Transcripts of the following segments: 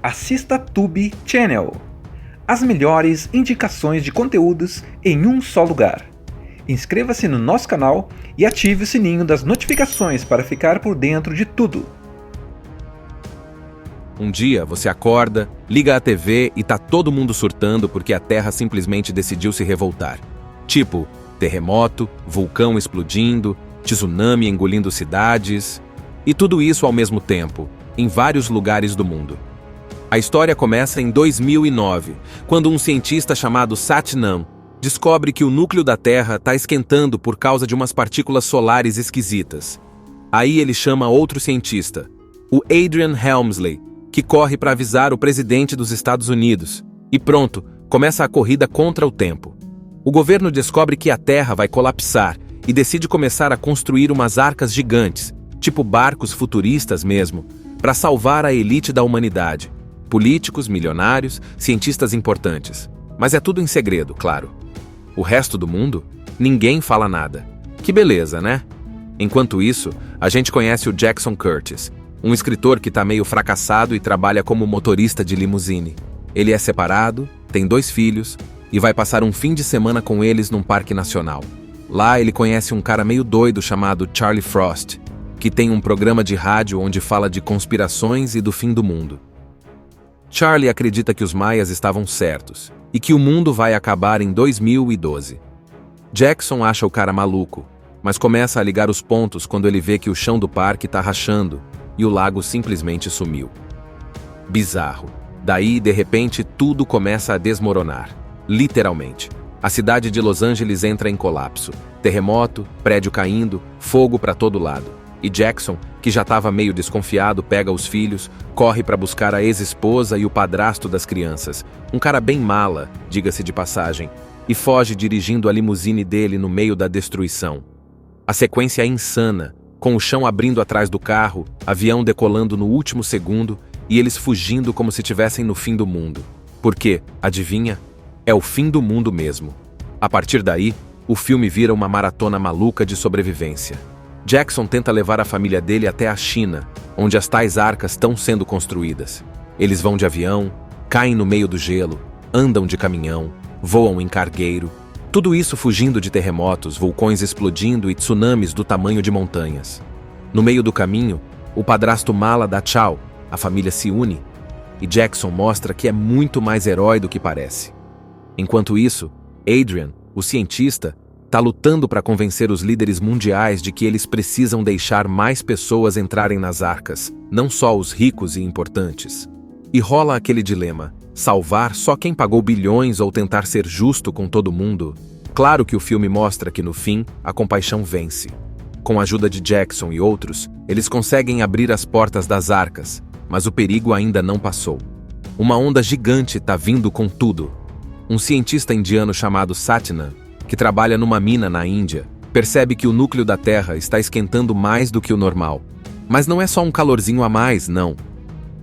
assista Tube Channel. As melhores indicações de conteúdos em um só lugar. Inscreva-se no nosso canal e ative o sininho das notificações para ficar por dentro de tudo. Um dia você acorda, liga a TV e tá todo mundo surtando porque a Terra simplesmente decidiu se revoltar. Tipo, terremoto, vulcão explodindo, tsunami engolindo cidades... E tudo isso ao mesmo tempo, em vários lugares do mundo. A história começa em 2009, quando um cientista chamado Satnam descobre que o núcleo da Terra está esquentando por causa de umas partículas solares esquisitas. Aí ele chama outro cientista, o Adrian Helmsley, que corre para avisar o presidente dos Estados Unidos. E pronto, começa a corrida contra o tempo. O governo descobre que a Terra vai colapsar e decide começar a construir umas arcas gigantes, tipo barcos futuristas mesmo, para salvar a elite da humanidade. Políticos, milionários, cientistas importantes. Mas é tudo em segredo, claro. O resto do mundo? Ninguém fala nada. Que beleza, né? Enquanto isso, a gente conhece o Jackson Curtis, um escritor que tá meio fracassado e trabalha como motorista de limusine. Ele é separado, tem 2 filhos e vai passar um fim de semana com eles num parque nacional. Lá ele conhece um cara meio doido chamado Charlie Frost, que tem um programa de rádio onde fala de conspirações e do fim do mundo. Charlie acredita que os maias estavam certos e que o mundo vai acabar em 2012. Jackson acha o cara maluco, mas começa a ligar os pontos quando ele vê que o chão do parque está rachando e o lago simplesmente sumiu. Bizarro. Daí, de repente, tudo começa a desmoronar. Literalmente. A cidade de Los Angeles entra em colapso. Terremoto, prédio caindo, fogo para todo lado. E Jackson, que já estava meio desconfiado, pega os filhos, corre para buscar a ex-esposa e o padrasto das crianças, um cara bem mala, diga-se de passagem, e foge dirigindo a limusine dele no meio da destruição. A sequência é insana, com o chão abrindo atrás do carro, avião decolando no último segundo e eles fugindo como se estivessem no fim do mundo. Porque, adivinha? É o fim do mundo mesmo. A partir daí, o filme vira uma maratona maluca de sobrevivência. Jackson tenta levar a família dele até a China, onde as tais arcas estão sendo construídas. Eles vão de avião, caem no meio do gelo, andam de caminhão, voam em cargueiro, tudo isso fugindo de terremotos, vulcões explodindo e tsunamis do tamanho de montanhas. No meio do caminho, o padrasto mala dá tchau, a família se une, e Jackson mostra que é muito mais herói do que parece. Enquanto isso, Adrian, o cientista, está lutando para convencer os líderes mundiais de que eles precisam deixar mais pessoas entrarem nas arcas, não só os ricos e importantes. E rola aquele dilema, salvar só quem pagou bilhões ou tentar ser justo com todo mundo? Claro que o filme mostra que no fim, a compaixão vence. Com a ajuda de Jackson e outros, eles conseguem abrir as portas das arcas, mas o perigo ainda não passou. Uma onda gigante está vindo com tudo. Um cientista indiano chamado Satnam, que trabalha numa mina na Índia, percebe que o núcleo da Terra está esquentando mais do que o normal. Mas não é só um calorzinho a mais, não.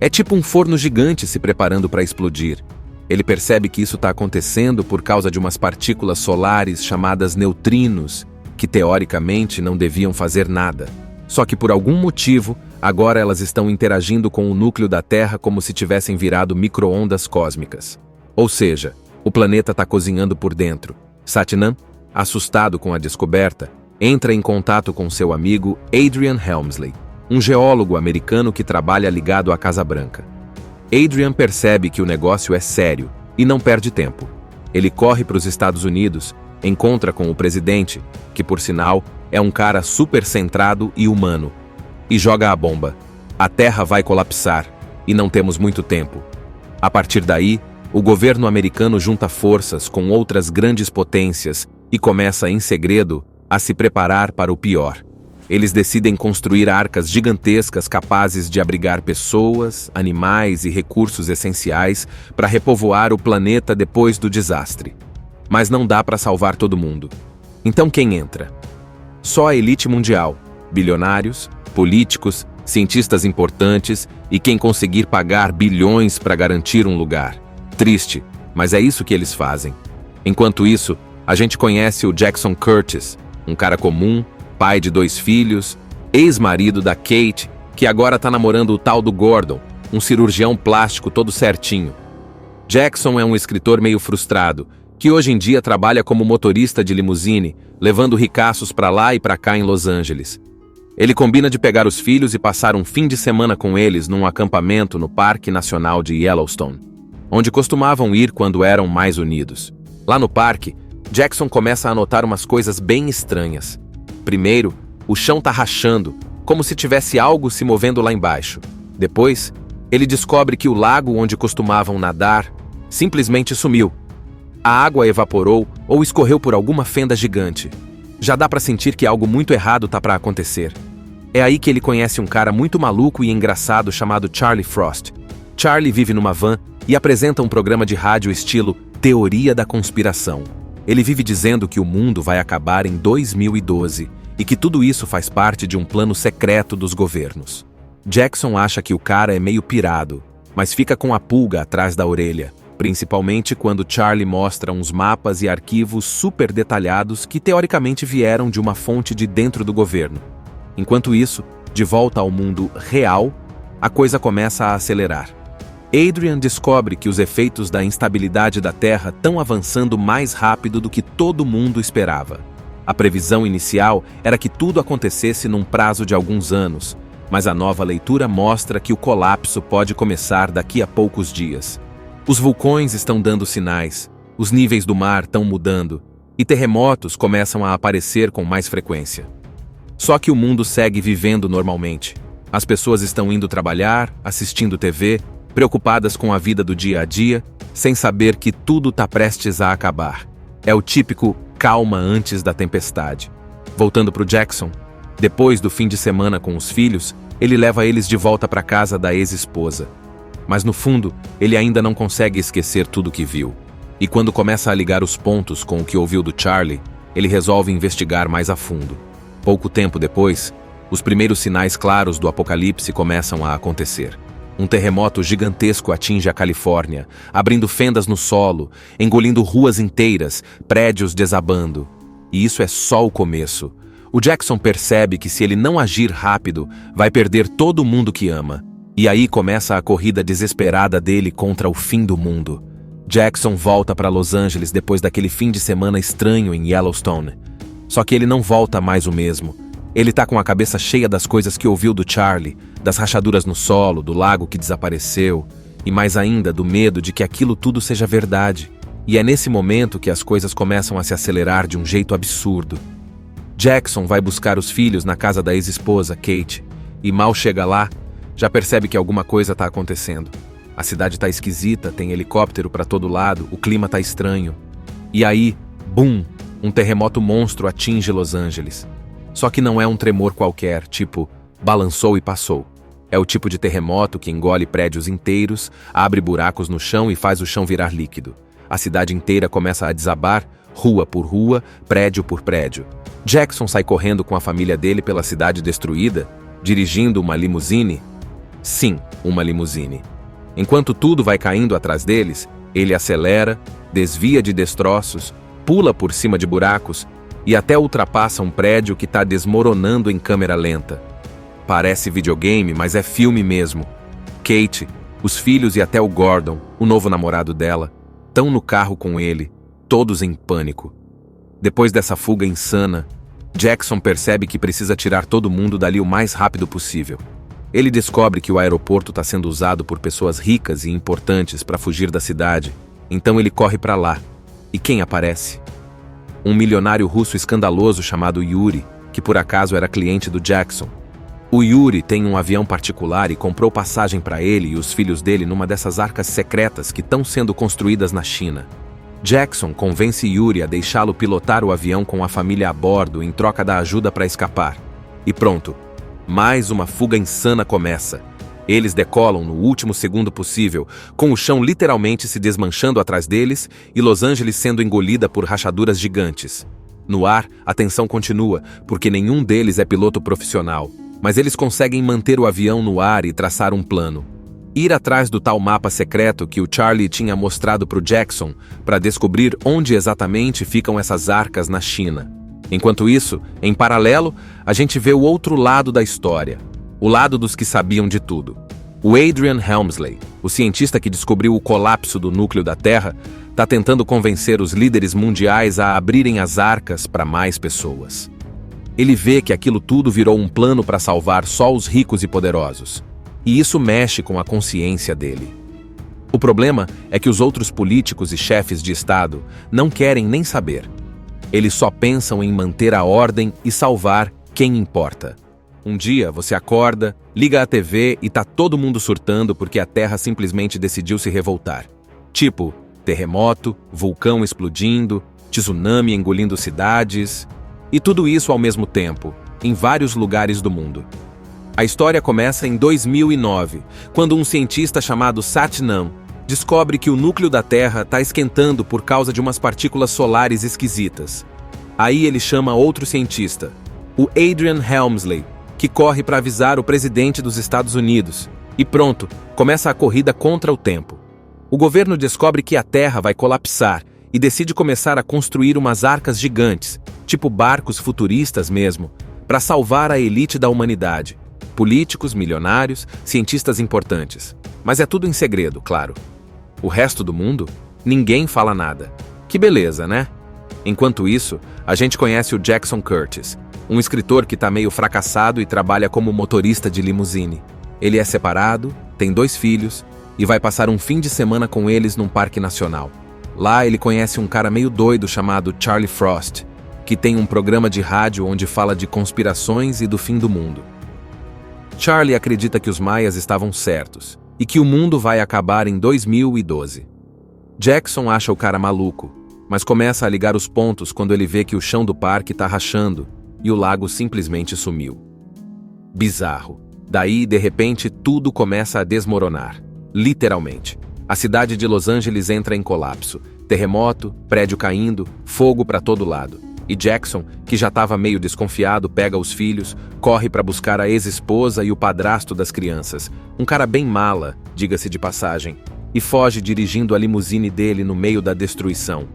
É tipo um forno gigante se preparando para explodir. Ele percebe que isso está acontecendo por causa de umas partículas solares chamadas neutrinos, que teoricamente não deviam fazer nada. Só que por algum motivo, agora elas estão interagindo com o núcleo da Terra como se tivessem virado micro-ondas cósmicas. Ou seja, o planeta está cozinhando por dentro. Satnam, assustado com a descoberta, entra em contato com seu amigo Adrian Helmsley, um geólogo americano que trabalha ligado à Casa Branca. Adrian percebe que o negócio é sério e não perde tempo. Ele corre para os Estados Unidos, encontra com o presidente, que por sinal é um cara super centrado e humano, e joga a bomba. A Terra vai colapsar e não temos muito tempo. A partir daí, o governo americano junta forças com outras grandes potências e começa, em segredo, a se preparar para o pior. Eles decidem construir arcas gigantescas capazes de abrigar pessoas, animais e recursos essenciais para repovoar o planeta depois do desastre. Mas não dá para salvar todo mundo. Então quem entra? Só a elite mundial, bilionários, políticos, cientistas importantes e quem conseguir pagar bilhões para garantir um lugar. Triste, mas é isso que eles fazem. Enquanto isso, a gente conhece o Jackson Curtis, um cara comum, pai de 2 filhos, ex-marido da Kate, que agora tá namorando o tal do Gordon, um cirurgião plástico todo certinho. Jackson é um escritor meio frustrado, que hoje em dia trabalha como motorista de limusine, levando ricaços para lá e para cá em Los Angeles. Ele combina de pegar os filhos e passar um fim de semana com eles num acampamento no Parque Nacional de Yellowstone, onde costumavam ir quando eram mais unidos. Lá no parque, Jackson começa a notar umas coisas bem estranhas. Primeiro, o chão tá rachando, como se tivesse algo se movendo lá embaixo. Depois, ele descobre que o lago onde costumavam nadar simplesmente sumiu. A água evaporou ou escorreu por alguma fenda gigante. Já dá pra sentir que algo muito errado tá pra acontecer. É aí que ele conhece um cara muito maluco e engraçado chamado Charlie Frost. Charlie vive numa van e apresenta um programa de rádio estilo Teoria da Conspiração. Ele vive dizendo que o mundo vai acabar em 2012 e que tudo isso faz parte de um plano secreto dos governos. Jackson acha que o cara é meio pirado, mas fica com a pulga atrás da orelha, principalmente quando Charlie mostra uns mapas e arquivos super detalhados que teoricamente vieram de uma fonte de dentro do governo. Enquanto isso, de volta ao mundo real, a coisa começa a acelerar. Adrian descobre que os efeitos da instabilidade da Terra estão avançando mais rápido do que todo mundo esperava. A previsão inicial era que tudo acontecesse num prazo de alguns anos, mas a nova leitura mostra que o colapso pode começar daqui a poucos dias. Os vulcões estão dando sinais, os níveis do mar estão mudando, e terremotos começam a aparecer com mais frequência. Só que o mundo segue vivendo normalmente. As pessoas estão indo trabalhar, assistindo TV, preocupadas com a vida do dia a dia, sem saber que tudo está prestes a acabar. É o típico calma antes da tempestade. Voltando para o Jackson, depois do fim de semana com os filhos, ele leva eles de volta para casa da ex-esposa. Mas no fundo, ele ainda não consegue esquecer tudo que viu. E quando começa a ligar os pontos com o que ouviu do Charlie, ele resolve investigar mais a fundo. Pouco tempo depois, os primeiros sinais claros do apocalipse começam a acontecer. Um terremoto gigantesco atinge a Califórnia, abrindo fendas no solo, engolindo ruas inteiras, prédios desabando. E isso é só o começo. O Jackson percebe que se ele não agir rápido, vai perder todo mundo que ama. E aí começa a corrida desesperada dele contra o fim do mundo. Jackson volta para Los Angeles depois daquele fim de semana estranho em Yellowstone. Só que ele não volta mais o mesmo. Ele tá com a cabeça cheia das coisas que ouviu do Charlie, das rachaduras no solo, do lago que desapareceu, e mais ainda do medo de que aquilo tudo seja verdade. E é nesse momento que as coisas começam a se acelerar de um jeito absurdo. Jackson vai buscar os filhos na casa da ex-esposa, Kate, e mal chega lá, já percebe que alguma coisa tá acontecendo. A cidade tá esquisita, tem helicóptero pra todo lado, o clima tá estranho. E aí, bum, um terremoto monstro atinge Los Angeles. Só que não é um tremor qualquer, tipo, balançou e passou. É o tipo de terremoto que engole prédios inteiros, abre buracos no chão e faz o chão virar líquido. A cidade inteira começa a desabar, rua por rua, prédio por prédio. Jackson sai correndo com a família dele pela cidade destruída, dirigindo uma limusine. Sim, uma limusine. Enquanto tudo vai caindo atrás deles, ele acelera, desvia de destroços, pula por cima de buracos e até ultrapassa um prédio que está desmoronando em câmera lenta. Parece videogame, mas é filme mesmo. Kate, os filhos e até o Gordon, o novo namorado dela, estão no carro com ele, todos em pânico. Depois dessa fuga insana, Jackson percebe que precisa tirar todo mundo dali o mais rápido possível. Ele descobre que o aeroporto está sendo usado por pessoas ricas e importantes para fugir da cidade, então ele corre para lá. E quem aparece? Um milionário russo escandaloso chamado Yuri, que por acaso era cliente do Jackson. O Yuri tem um avião particular e comprou passagem para ele e os filhos dele numa dessas arcas secretas que estão sendo construídas na China. Jackson convence Yuri a deixá-lo pilotar o avião com a família a bordo em troca da ajuda para escapar. E pronto, mais uma fuga insana começa. Eles decolam no último segundo possível, com o chão literalmente se desmanchando atrás deles e Los Angeles sendo engolida por rachaduras gigantes. No ar, a tensão continua, porque nenhum deles é piloto profissional, mas eles conseguem manter o avião no ar e traçar um plano. Ir atrás do tal mapa secreto que o Charlie tinha mostrado para o Jackson para descobrir onde exatamente ficam essas arcas na China. Enquanto isso, em paralelo, a gente vê o outro lado da história. O lado dos que sabiam de tudo. O Adrian Helmsley, o cientista que descobriu o colapso do núcleo da Terra, está tentando convencer os líderes mundiais a abrirem as arcas para mais pessoas. Ele vê que aquilo tudo virou um plano para salvar só os ricos e poderosos. E isso mexe com a consciência dele. O problema é que os outros políticos e chefes de Estado não querem nem saber. Eles só pensam em manter a ordem e salvar quem importa. Um dia você acorda, liga a TV e tá todo mundo surtando porque a Terra simplesmente decidiu se revoltar. Tipo, terremoto, vulcão explodindo, tsunami engolindo cidades... E tudo isso ao mesmo tempo, em vários lugares do mundo. A história começa em 2009, quando um cientista chamado Satnam descobre que o núcleo da Terra está esquentando por causa de umas partículas solares esquisitas. Aí ele chama outro cientista, o Adrian Helmsley, que corre para avisar o presidente dos Estados Unidos. E pronto, começa a corrida contra o tempo. O governo descobre que a Terra vai colapsar e decide começar a construir umas arcas gigantes, tipo barcos futuristas mesmo, para salvar a elite da humanidade. Políticos, milionários, cientistas importantes. Mas é tudo em segredo, claro. O resto do mundo, ninguém fala nada. Que beleza, né? Enquanto isso, a gente conhece o Jackson Curtis, um escritor que tá meio fracassado e trabalha como motorista de limusine. Ele é separado, tem 2 filhos e vai passar um fim de semana com eles num parque nacional. Lá ele conhece um cara meio doido chamado Charlie Frost, que tem um programa de rádio onde fala de conspirações e do fim do mundo. Charlie acredita que os maias estavam certos e que o mundo vai acabar em 2012. Jackson acha o cara maluco, mas começa a ligar os pontos quando ele vê que o chão do parque está rachando e o lago simplesmente sumiu. Bizarro. Daí, de repente, tudo começa a desmoronar. Literalmente. A cidade de Los Angeles entra em colapso. Terremoto, prédio caindo, fogo para todo lado. E Jackson, que já estava meio desconfiado, pega os filhos, corre para buscar a ex-esposa e o padrasto das crianças, um cara bem mala, diga-se de passagem, e foge dirigindo a limusine dele no meio da destruição.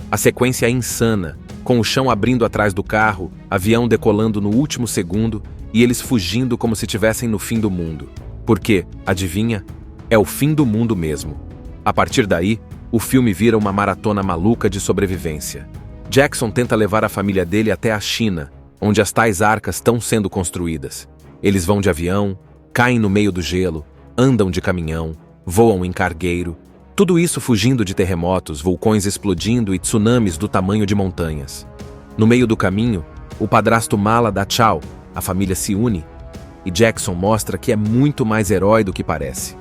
A sequência é insana, com o chão abrindo atrás do carro, avião decolando no último segundo e eles fugindo como se estivessem no fim do mundo. Porque, adivinha? É o fim do mundo mesmo. A partir daí, o filme vira uma maratona maluca de sobrevivência. Jackson tenta levar a família dele até a China, onde as tais arcas estão sendo construídas. Eles vão de avião, caem no meio do gelo, andam de caminhão, voam em cargueiro, tudo isso fugindo de terremotos, vulcões explodindo e tsunamis do tamanho de montanhas. No meio do caminho, o padrasto mala dá tchau, a família se une, e Jackson mostra que é muito mais herói do que parece.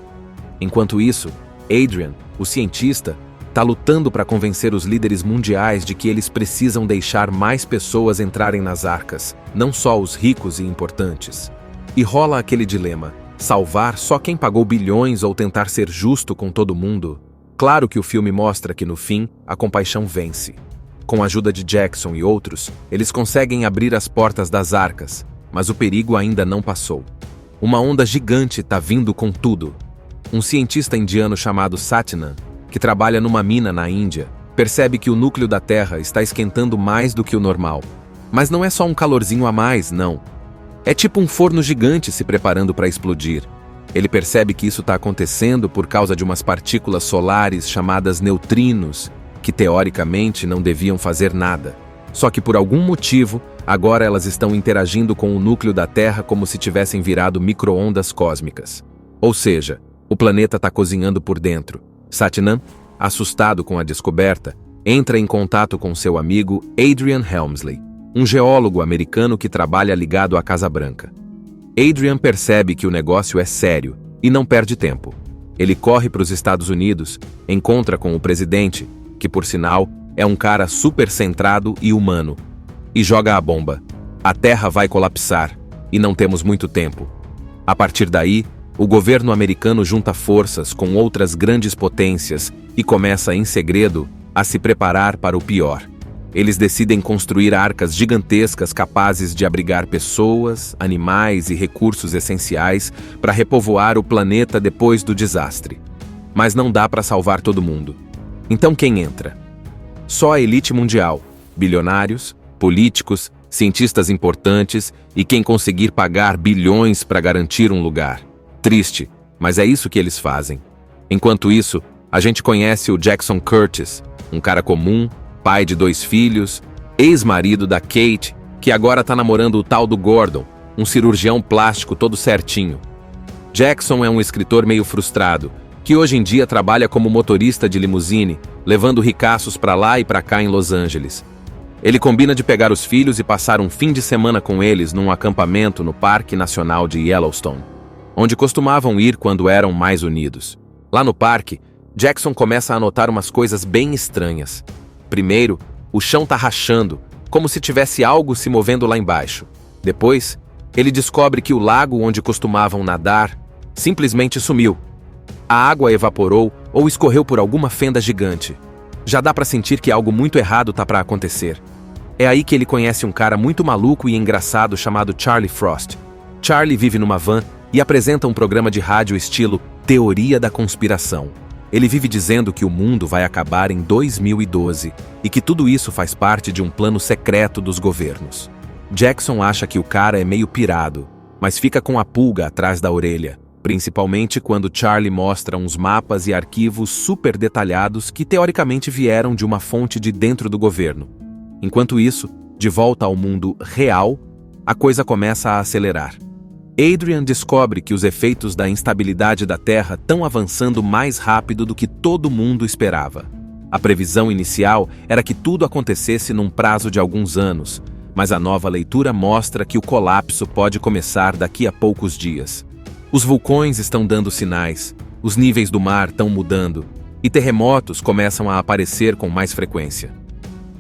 Enquanto isso, Adrian, o cientista, está lutando para convencer os líderes mundiais de que eles precisam deixar mais pessoas entrarem nas arcas, não só os ricos e importantes. E rola aquele dilema: salvar só quem pagou bilhões ou tentar ser justo com todo mundo? Claro que o filme mostra que, no fim, a compaixão vence. Com a ajuda de Jackson e outros, eles conseguem abrir as portas das arcas, mas o perigo ainda não passou. Uma onda gigante está vindo com tudo. Um cientista indiano chamado Satnam, que trabalha numa mina na Índia, percebe que o núcleo da Terra está esquentando mais do que o normal. Mas não é só um calorzinho a mais, não. É tipo um forno gigante se preparando para explodir. Ele percebe que isso está acontecendo por causa de umas partículas solares chamadas neutrinos, que teoricamente não deviam fazer nada. Só que por algum motivo, agora elas estão interagindo com o núcleo da Terra como se tivessem virado micro-ondas cósmicas. Ou seja, o planeta está cozinhando por dentro. Satnam, assustado com a descoberta, entra em contato com seu amigo Adrian Helmsley, um geólogo americano que trabalha ligado à Casa Branca. Adrian percebe que o negócio é sério e não perde tempo. Ele corre para os Estados Unidos, encontra com o presidente, que por sinal é um cara super centrado e humano, e joga a bomba. A Terra vai colapsar e não temos muito tempo. A partir daí, o governo americano junta forças com outras grandes potências e começa em segredo a se preparar para o pior. Eles decidem construir arcas gigantescas capazes de abrigar pessoas, animais e recursos essenciais para repovoar o planeta depois do desastre. Mas não dá para salvar todo mundo. Então quem entra? Só a elite mundial, bilionários, políticos, cientistas importantes e quem conseguir pagar bilhões para garantir um lugar. Triste, Mas é isso que eles fazem. Enquanto isso, a gente conhece o Jackson Curtis, um cara comum, pai de 2 filhos, ex-marido da Kate, que agora tá namorando o tal do Gordon, um cirurgião plástico todo certinho. Jackson é um escritor meio frustrado, que hoje em dia trabalha como motorista de limusine, levando ricaços pra lá e pra cá em Los Angeles. Ele combina de pegar os filhos e passar um fim de semana com eles num acampamento no Parque Nacional de Yellowstone, onde costumavam ir quando eram mais unidos. Lá no parque, Jackson começa a notar umas coisas bem estranhas. Primeiro, o chão tá rachando, como se tivesse algo se movendo lá embaixo. Depois, ele descobre que o lago onde costumavam nadar simplesmente sumiu. A água evaporou ou escorreu por alguma fenda gigante. Já dá pra sentir que algo muito errado tá pra acontecer. É aí que ele conhece um cara muito maluco e engraçado chamado Charlie Frost. Charlie vive numa van e apresenta um programa de rádio estilo Teoria da Conspiração. Ele vive dizendo que o mundo vai acabar em 2012 e que tudo isso faz parte de um plano secreto dos governos. Jackson acha que o cara é meio pirado, mas fica com a pulga atrás da orelha, principalmente quando Charlie mostra uns mapas e arquivos super detalhados que teoricamente vieram de uma fonte de dentro do governo. Enquanto isso, de volta ao mundo real, a coisa começa a acelerar. Adrian descobre que os efeitos da instabilidade da Terra estão avançando mais rápido do que todo mundo esperava. A previsão inicial era que tudo acontecesse num prazo de alguns anos, mas a nova leitura mostra que o colapso pode começar daqui a poucos dias. Os vulcões estão dando sinais, os níveis do mar estão mudando, e terremotos começam a aparecer com mais frequência.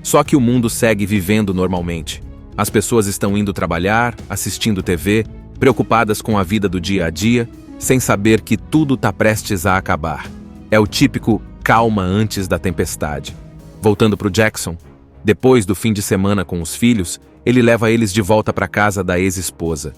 Só que o mundo segue vivendo normalmente. As pessoas estão indo trabalhar, assistindo TV, preocupadas com a vida do dia a dia, sem saber que tudo está prestes a acabar. É o típico calma antes da tempestade. Voltando para o Jackson, depois do fim de semana com os filhos, ele leva eles de volta para casa da ex-esposa.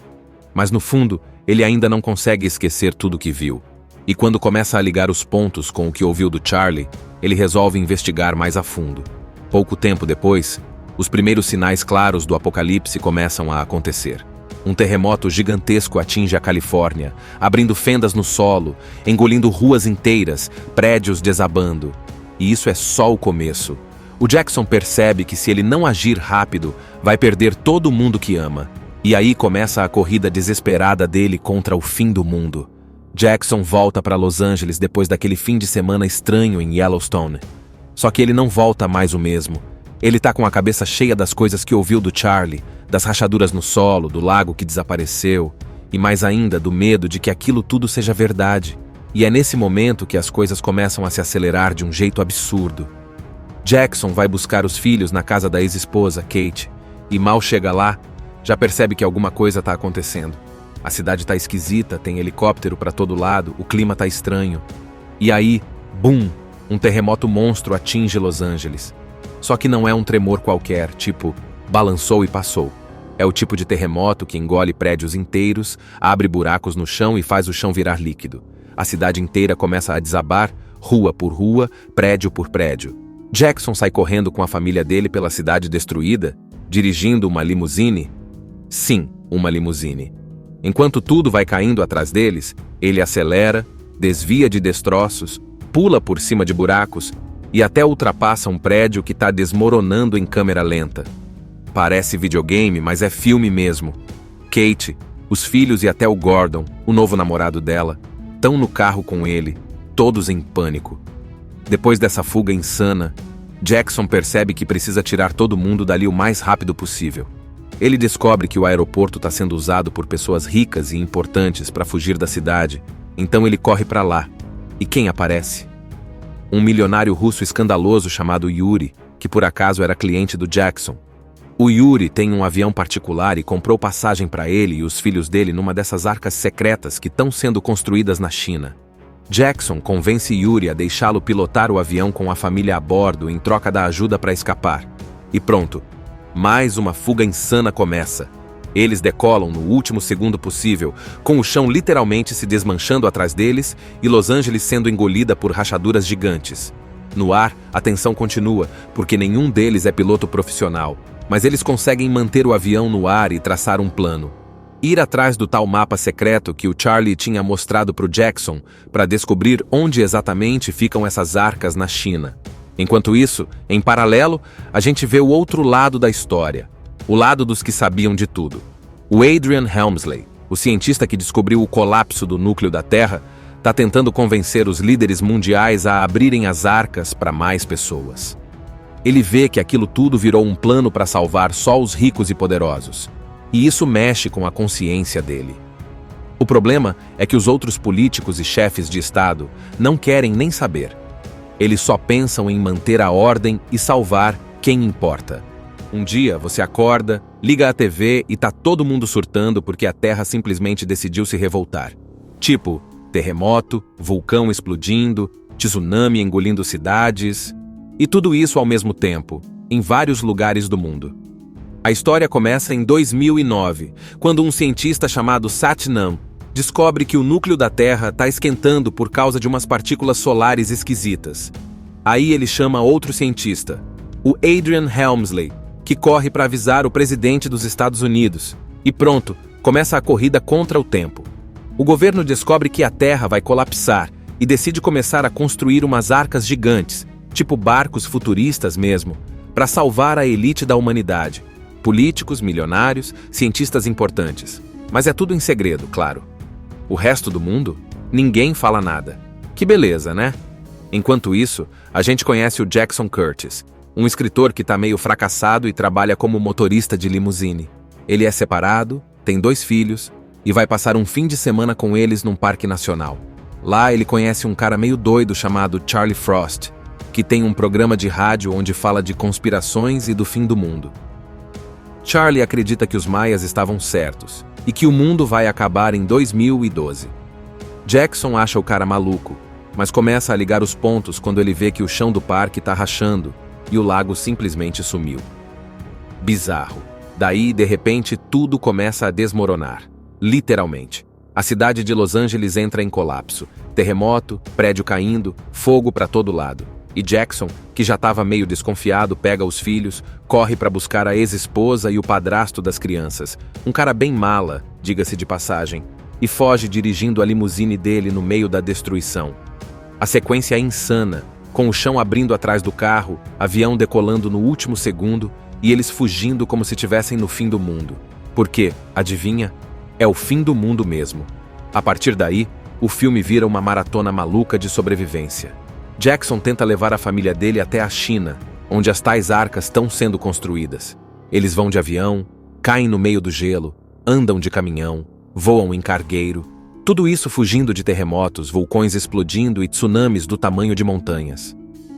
Mas no fundo, ele ainda não consegue esquecer tudo que viu. E quando começa a ligar os pontos com o que ouviu do Charlie, ele resolve investigar mais a fundo. Pouco tempo depois, os primeiros sinais claros do apocalipse começam a acontecer. Um terremoto gigantesco atinge a Califórnia, abrindo fendas no solo, engolindo ruas inteiras, prédios desabando. E isso é só o começo. O Jackson percebe que se ele não agir rápido, vai perder todo mundo que ama. E aí começa a corrida desesperada dele contra o fim do mundo. Jackson volta para Los Angeles depois daquele fim de semana estranho em Yellowstone. Só que ele não volta mais o mesmo. Ele tá com a cabeça cheia das coisas que ouviu do Charlie, das rachaduras no solo, do lago que desapareceu, e mais ainda do medo de que aquilo tudo seja verdade. E é nesse momento que as coisas começam a se acelerar de um jeito absurdo. Jackson vai buscar os filhos na casa da ex-esposa, Kate, e mal chega lá, já percebe que alguma coisa tá acontecendo. A cidade tá esquisita, tem helicóptero pra todo lado, o clima tá estranho. E aí, bum! Um terremoto monstro atinge Los Angeles. Só que não é um tremor qualquer, tipo, balançou e passou. É o tipo de terremoto que engole prédios inteiros, abre buracos no chão e faz o chão virar líquido. A cidade inteira começa a desabar, rua por rua, prédio por prédio. Jackson sai correndo com a família dele pela cidade destruída, dirigindo uma limusine. Sim, uma limusine. Enquanto tudo vai caindo atrás deles, ele acelera, desvia de destroços, pula por cima de buracos e até ultrapassa um prédio que está desmoronando em câmera lenta. Parece videogame, mas é filme mesmo. Kate, os filhos e até o Gordon, o novo namorado dela, estão no carro com ele, todos em pânico. Depois dessa fuga insana, Jackson percebe que precisa tirar todo mundo dali o mais rápido possível. Ele descobre que o aeroporto está sendo usado por pessoas ricas e importantes para fugir da cidade, então ele corre para lá. E quem aparece? Um milionário russo escandaloso chamado Yuri, que por acaso era cliente do Jackson. O Yuri tem um avião particular e comprou passagem para ele e os filhos dele numa dessas arcas secretas que estão sendo construídas na China. Jackson convence Yuri a deixá-lo pilotar o avião com a família a bordo em troca da ajuda para escapar. E pronto, mais uma fuga insana começa. Eles decolam no último segundo possível, com o chão literalmente se desmanchando atrás deles e Los Angeles sendo engolida por rachaduras gigantes. No ar, a tensão continua, porque nenhum deles é piloto profissional, mas eles conseguem manter o avião no ar e traçar um plano. ir atrás do tal mapa secreto que o Charlie tinha mostrado para o Jackson para descobrir onde exatamente ficam essas arcas na China. Enquanto isso, em paralelo, a gente vê o outro lado da história, o lado dos que sabiam de tudo. O Adrian Helmsley, o cientista que descobriu o colapso do núcleo da Terra, está tentando convencer os líderes mundiais a abrirem as arcas para mais pessoas. Ele vê que aquilo tudo virou um plano para salvar só os ricos e poderosos, e isso mexe com a consciência dele. O problema é que os outros políticos e chefes de Estado não querem nem saber. Eles só pensam em manter a ordem e salvar quem importa. Um dia você acorda, liga a TV e tá todo mundo surtando porque a Terra simplesmente decidiu se revoltar. Tipo, terremoto, vulcão explodindo, tsunami engolindo cidades, e tudo isso ao mesmo tempo, em vários lugares do mundo. A história começa em 2009, quando um cientista chamado Satnam descobre que o núcleo da Terra está esquentando por causa de umas partículas solares esquisitas. Aí ele chama outro cientista, o Adrian Helmsley, que corre para avisar o presidente dos Estados Unidos. E pronto, começa a corrida contra o tempo. O governo descobre que a Terra vai colapsar e decide começar a construir umas arcas gigantes, tipo barcos futuristas mesmo, para salvar a elite da humanidade. Políticos, milionários, cientistas importantes. Mas é tudo em segredo, claro. O resto do mundo? Ninguém fala nada. Que beleza, né? Enquanto isso, a gente conhece o Jackson Curtis, um escritor que tá meio fracassado e trabalha como motorista de limusine. Ele é separado, tem 2 filhos e vai passar um fim de semana com eles num parque nacional. Lá ele conhece um cara meio doido chamado Charlie Frost, que tem um programa de rádio onde fala de conspirações e do fim do mundo. Charlie acredita que os maias estavam certos e que o mundo vai acabar em 2012. Jackson acha o cara maluco, mas começa a ligar os pontos quando ele vê que o chão do parque está rachando e o lago simplesmente sumiu. Bizarro. Daí, de repente, tudo começa a desmoronar. Literalmente. A cidade de Los Angeles entra em colapso. Terremoto, prédio caindo, fogo para todo lado. E Jackson, que já estava meio desconfiado, pega os filhos, corre para buscar a ex-esposa e o padrasto das crianças, um cara bem mala, diga-se de passagem, e foge dirigindo a limusine dele no meio da destruição. A sequência é insana, com o chão abrindo atrás do carro, avião decolando no último segundo e eles fugindo como se estivessem no fim do mundo. Porque, adivinha? É o fim do mundo mesmo. A partir daí, o filme vira uma maratona maluca de sobrevivência. Jackson tenta levar a família dele até a China, onde as tais arcas estão sendo construídas. Eles vão de avião, caem no meio do gelo, andam de caminhão, voam em cargueiro, tudo isso fugindo de terremotos, vulcões explodindo e tsunamis do tamanho de montanhas.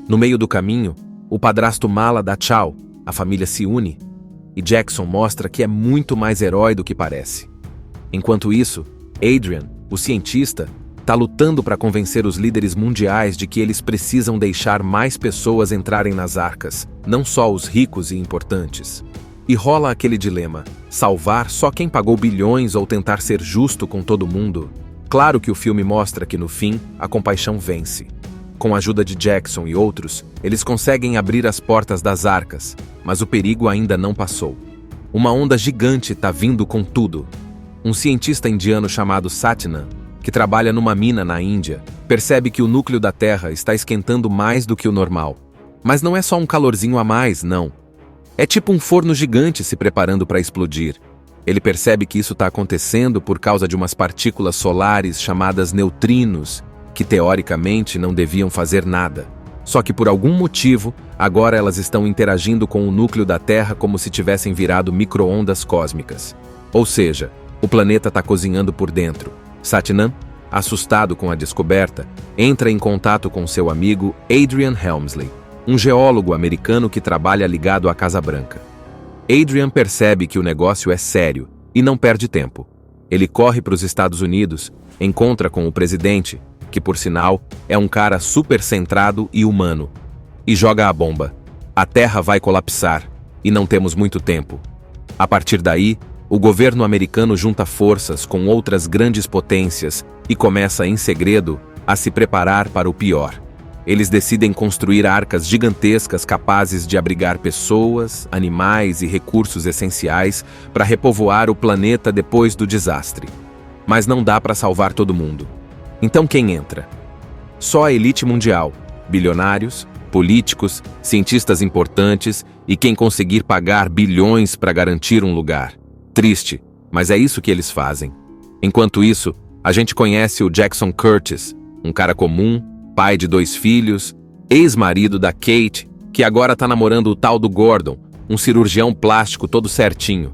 No meio do caminho, o padrasto mala dá tchau, a família se une, e Jackson mostra que é muito mais herói do que parece. Enquanto isso, Adrian, o cientista, está lutando para convencer os líderes mundiais de que eles precisam deixar mais pessoas entrarem nas arcas, não só os ricos e importantes. E rola aquele dilema, salvar só quem pagou bilhões ou tentar ser justo com todo mundo? Claro que o filme mostra que no fim, a compaixão vence. Com a ajuda de Jackson e outros, eles conseguem abrir as portas das arcas, mas o perigo ainda não passou. Uma onda gigante está vindo com tudo. Um cientista indiano chamado Satnam, que trabalha numa mina na Índia, percebe que o núcleo da Terra está esquentando mais do que o normal. Mas não é só um calorzinho a mais, não. É tipo um forno gigante se preparando para explodir. Ele percebe que isso está acontecendo por causa de umas partículas solares chamadas neutrinos, que teoricamente não deviam fazer nada. Só que por algum motivo, agora elas estão interagindo com o núcleo da Terra como se tivessem virado micro-ondas cósmicas. Ou seja, o planeta está cozinhando por dentro. Satnam, assustado com a descoberta, entra em contato com seu amigo Adrian Helmsley, um geólogo americano que trabalha ligado à Casa Branca. Adrian percebe que o negócio é sério e não perde tempo. Ele corre para os Estados Unidos, encontra com o presidente, que por sinal é um cara super centrado e humano, e joga a bomba. A Terra vai colapsar e não temos muito tempo. A partir daí, o governo americano junta forças com outras grandes potências e começa em segredo a se preparar para o pior. eles decidem construir arcas gigantescas capazes de abrigar pessoas, animais e recursos essenciais para repovoar o planeta depois do desastre. Mas não dá para salvar todo mundo. Então quem entra? Só a elite mundial, bilionários, políticos, cientistas importantes e quem conseguir pagar bilhões para garantir um lugar. Triste, mas é isso que eles fazem. Enquanto isso, a gente conhece o Jackson Curtis, um cara comum, pai de 2 filhos, ex-marido da Kate, que agora tá namorando o tal do Gordon, um cirurgião plástico todo certinho.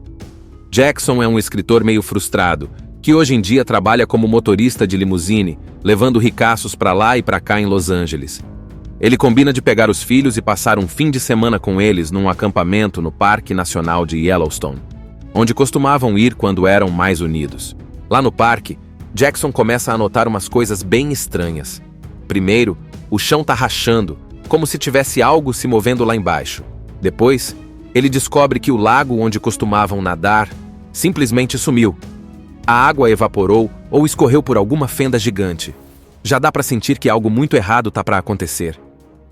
Jackson é um escritor meio frustrado, que hoje em dia trabalha como motorista de limusine, levando ricaços pra lá e pra cá em Los Angeles. Ele combina de pegar os filhos e passar um fim de semana com eles num acampamento no Parque Nacional de Yellowstone, onde costumavam ir quando eram mais unidos. Lá no parque, Jackson começa a notar umas coisas bem estranhas. Primeiro, o chão tá rachando, como se tivesse algo se movendo lá embaixo. Depois, ele descobre que o lago onde costumavam nadar simplesmente sumiu. A água evaporou ou escorreu por alguma fenda gigante. Já dá pra sentir que algo muito errado tá pra acontecer.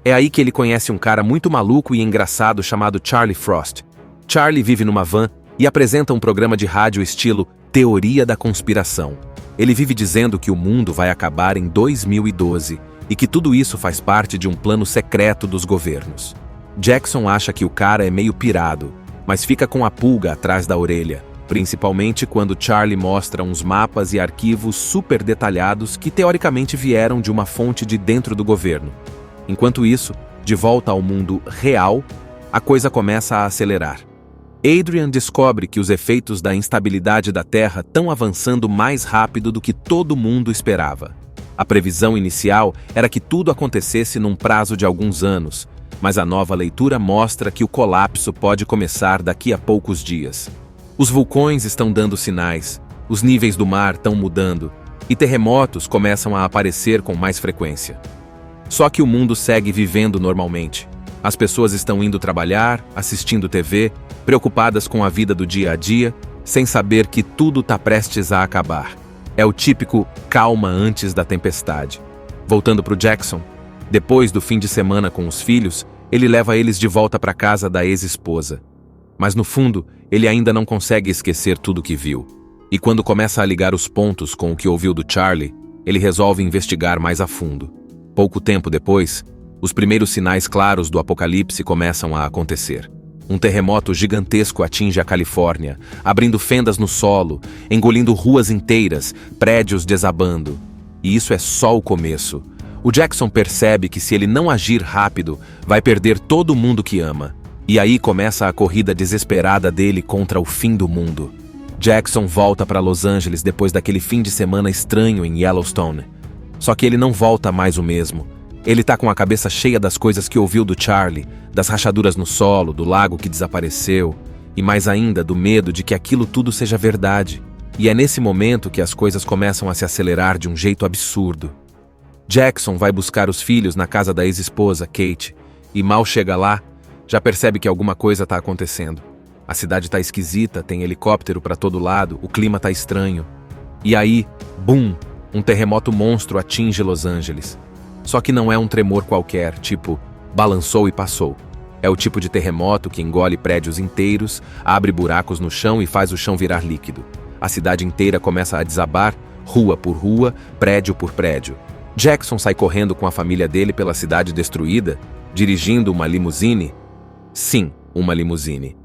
É aí que ele conhece um cara muito maluco e engraçado chamado Charlie Frost. Charlie vive numa van e apresenta um programa de rádio estilo Teoria da Conspiração. Ele vive dizendo que o mundo vai acabar em 2012 e que tudo isso faz parte de um plano secreto dos governos. Jackson acha que o cara é meio pirado, mas fica com a pulga atrás da orelha, principalmente quando Charlie mostra uns mapas e arquivos super detalhados que teoricamente vieram de uma fonte de dentro do governo. Enquanto isso, de volta ao mundo real, a coisa começa a acelerar. Adrian descobre que os efeitos da instabilidade da Terra estão avançando mais rápido do que todo mundo esperava. A previsão inicial era que tudo acontecesse num prazo de alguns anos, mas a nova leitura mostra que o colapso pode começar daqui a poucos dias. Os vulcões estão dando sinais, os níveis do mar estão mudando e terremotos começam a aparecer com mais frequência. Só que o mundo segue vivendo normalmente. As pessoas estão indo trabalhar, assistindo TV, preocupadas com a vida do dia a dia, sem saber que tudo está prestes a acabar. É o típico calma antes da tempestade. Voltando para o Jackson, depois do fim de semana com os filhos, ele leva eles de volta para casa da ex-esposa. Mas no fundo, ele ainda não consegue esquecer tudo que viu. E quando começa a ligar os pontos com o que ouviu do Charlie, ele resolve investigar mais a fundo. Pouco tempo depois, os primeiros sinais claros do apocalipse começam a acontecer. Um terremoto gigantesco atinge a Califórnia, abrindo fendas no solo, engolindo ruas inteiras, prédios desabando. E isso é só o começo. O Jackson percebe que se ele não agir rápido, vai perder todo mundo que ama. E aí começa a corrida desesperada dele contra o fim do mundo. Jackson volta para Los Angeles depois daquele fim de semana estranho em Yellowstone. Só que ele não volta mais o mesmo. Ele tá com a cabeça cheia das coisas que ouviu do Charlie, das rachaduras no solo, do lago que desapareceu, e mais ainda do medo de que aquilo tudo seja verdade. E é nesse momento que as coisas começam a se acelerar de um jeito absurdo. Jackson vai buscar os filhos na casa da ex-esposa, Kate, e mal chega lá, já percebe que alguma coisa tá acontecendo. A cidade tá esquisita, tem helicóptero pra todo lado, o clima tá estranho. E aí, bum, um terremoto monstro atinge Los Angeles. Só que não é um tremor qualquer, tipo, balançou e passou. É o tipo de terremoto que engole prédios inteiros, abre buracos no chão e faz o chão virar líquido. A cidade inteira começa a desabar, rua por rua, prédio por prédio. Jackson sai correndo com a família dele pela cidade destruída, dirigindo uma limusine. Sim, uma limusine.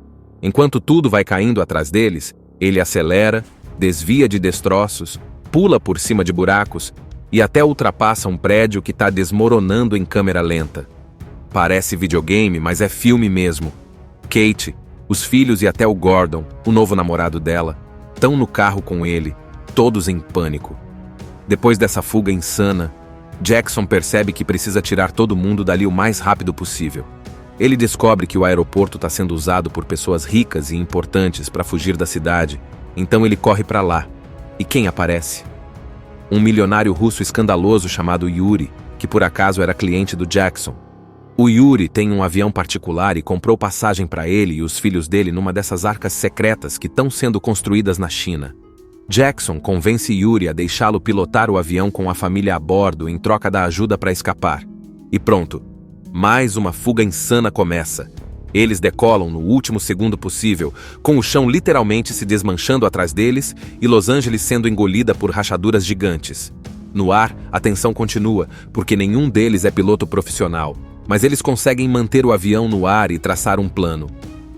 Enquanto tudo vai caindo atrás deles, ele acelera, desvia de destroços, pula por cima de buracos e até ultrapassa um prédio que está desmoronando em câmera lenta. Parece videogame, mas é filme mesmo. Kate, os filhos e até o Gordon, o novo namorado dela, estão no carro com ele, todos em pânico. Depois dessa fuga insana, Jackson percebe que precisa tirar todo mundo dali o mais rápido possível. Ele descobre que o aeroporto está sendo usado por pessoas ricas e importantes para fugir da cidade, então ele corre para lá. E quem aparece? Um milionário russo escandaloso chamado Yuri, que por acaso era cliente do Jackson. O Yuri tem um avião particular e comprou passagem para ele e os filhos dele numa dessas arcas secretas que estão sendo construídas na China. Jackson convence Yuri a deixá-lo pilotar o avião com a família a bordo em troca da ajuda para escapar. E pronto, mais uma fuga insana começa. Eles decolam no último segundo possível, com o chão literalmente se desmanchando atrás deles e Los Angeles sendo engolida por rachaduras gigantes. No ar, a tensão continua, porque nenhum deles é piloto profissional, mas eles conseguem manter o avião no ar e traçar um plano.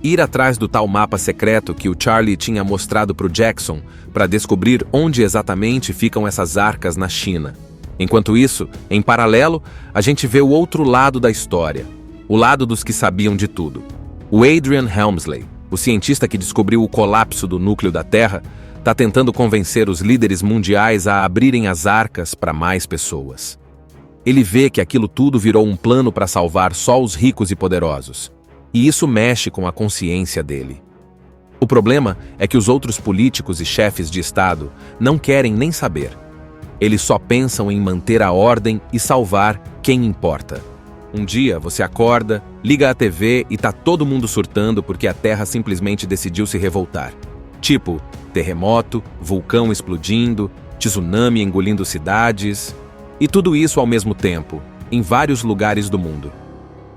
Ir atrás do tal mapa secreto que o Charlie tinha mostrado para o Jackson para descobrir onde exatamente ficam essas arcas na China. Enquanto isso, em paralelo, a gente vê o outro lado da história, o lado dos que sabiam de tudo. O Adrian Helmsley, o cientista que descobriu o colapso do núcleo da Terra, está tentando convencer os líderes mundiais a abrirem as arcas para mais pessoas. Ele vê que aquilo tudo virou um plano para salvar só os ricos e poderosos. E isso mexe com a consciência dele. O problema é que os outros políticos e chefes de Estado não querem nem saber. Eles só pensam em manter a ordem e salvar quem importa. Um dia você acorda, liga a TV e tá todo mundo surtando porque a Terra simplesmente decidiu se revoltar. Tipo, terremoto, vulcão explodindo, tsunami engolindo cidades... E tudo isso ao mesmo tempo, em vários lugares do mundo.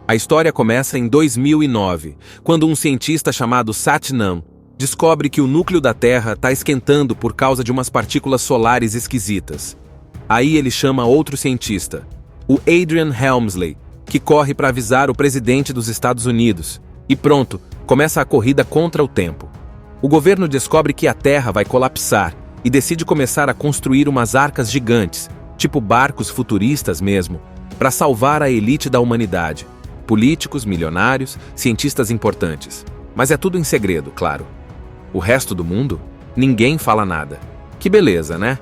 A história começa em 2009, quando um cientista chamado Satnam descobre que o núcleo da Terra está esquentando por causa de umas partículas solares esquisitas. Aí ele chama outro cientista, o Adrian Helmsley, que corre para avisar o presidente dos Estados Unidos. E pronto, começa a corrida contra o tempo. O governo descobre que a Terra vai colapsar e decide começar a construir umas arcas gigantes, tipo barcos futuristas mesmo, para salvar a elite da humanidade. Políticos, milionários, cientistas importantes. Mas é tudo em segredo, claro. O resto do mundo? Ninguém fala nada. Que beleza, né?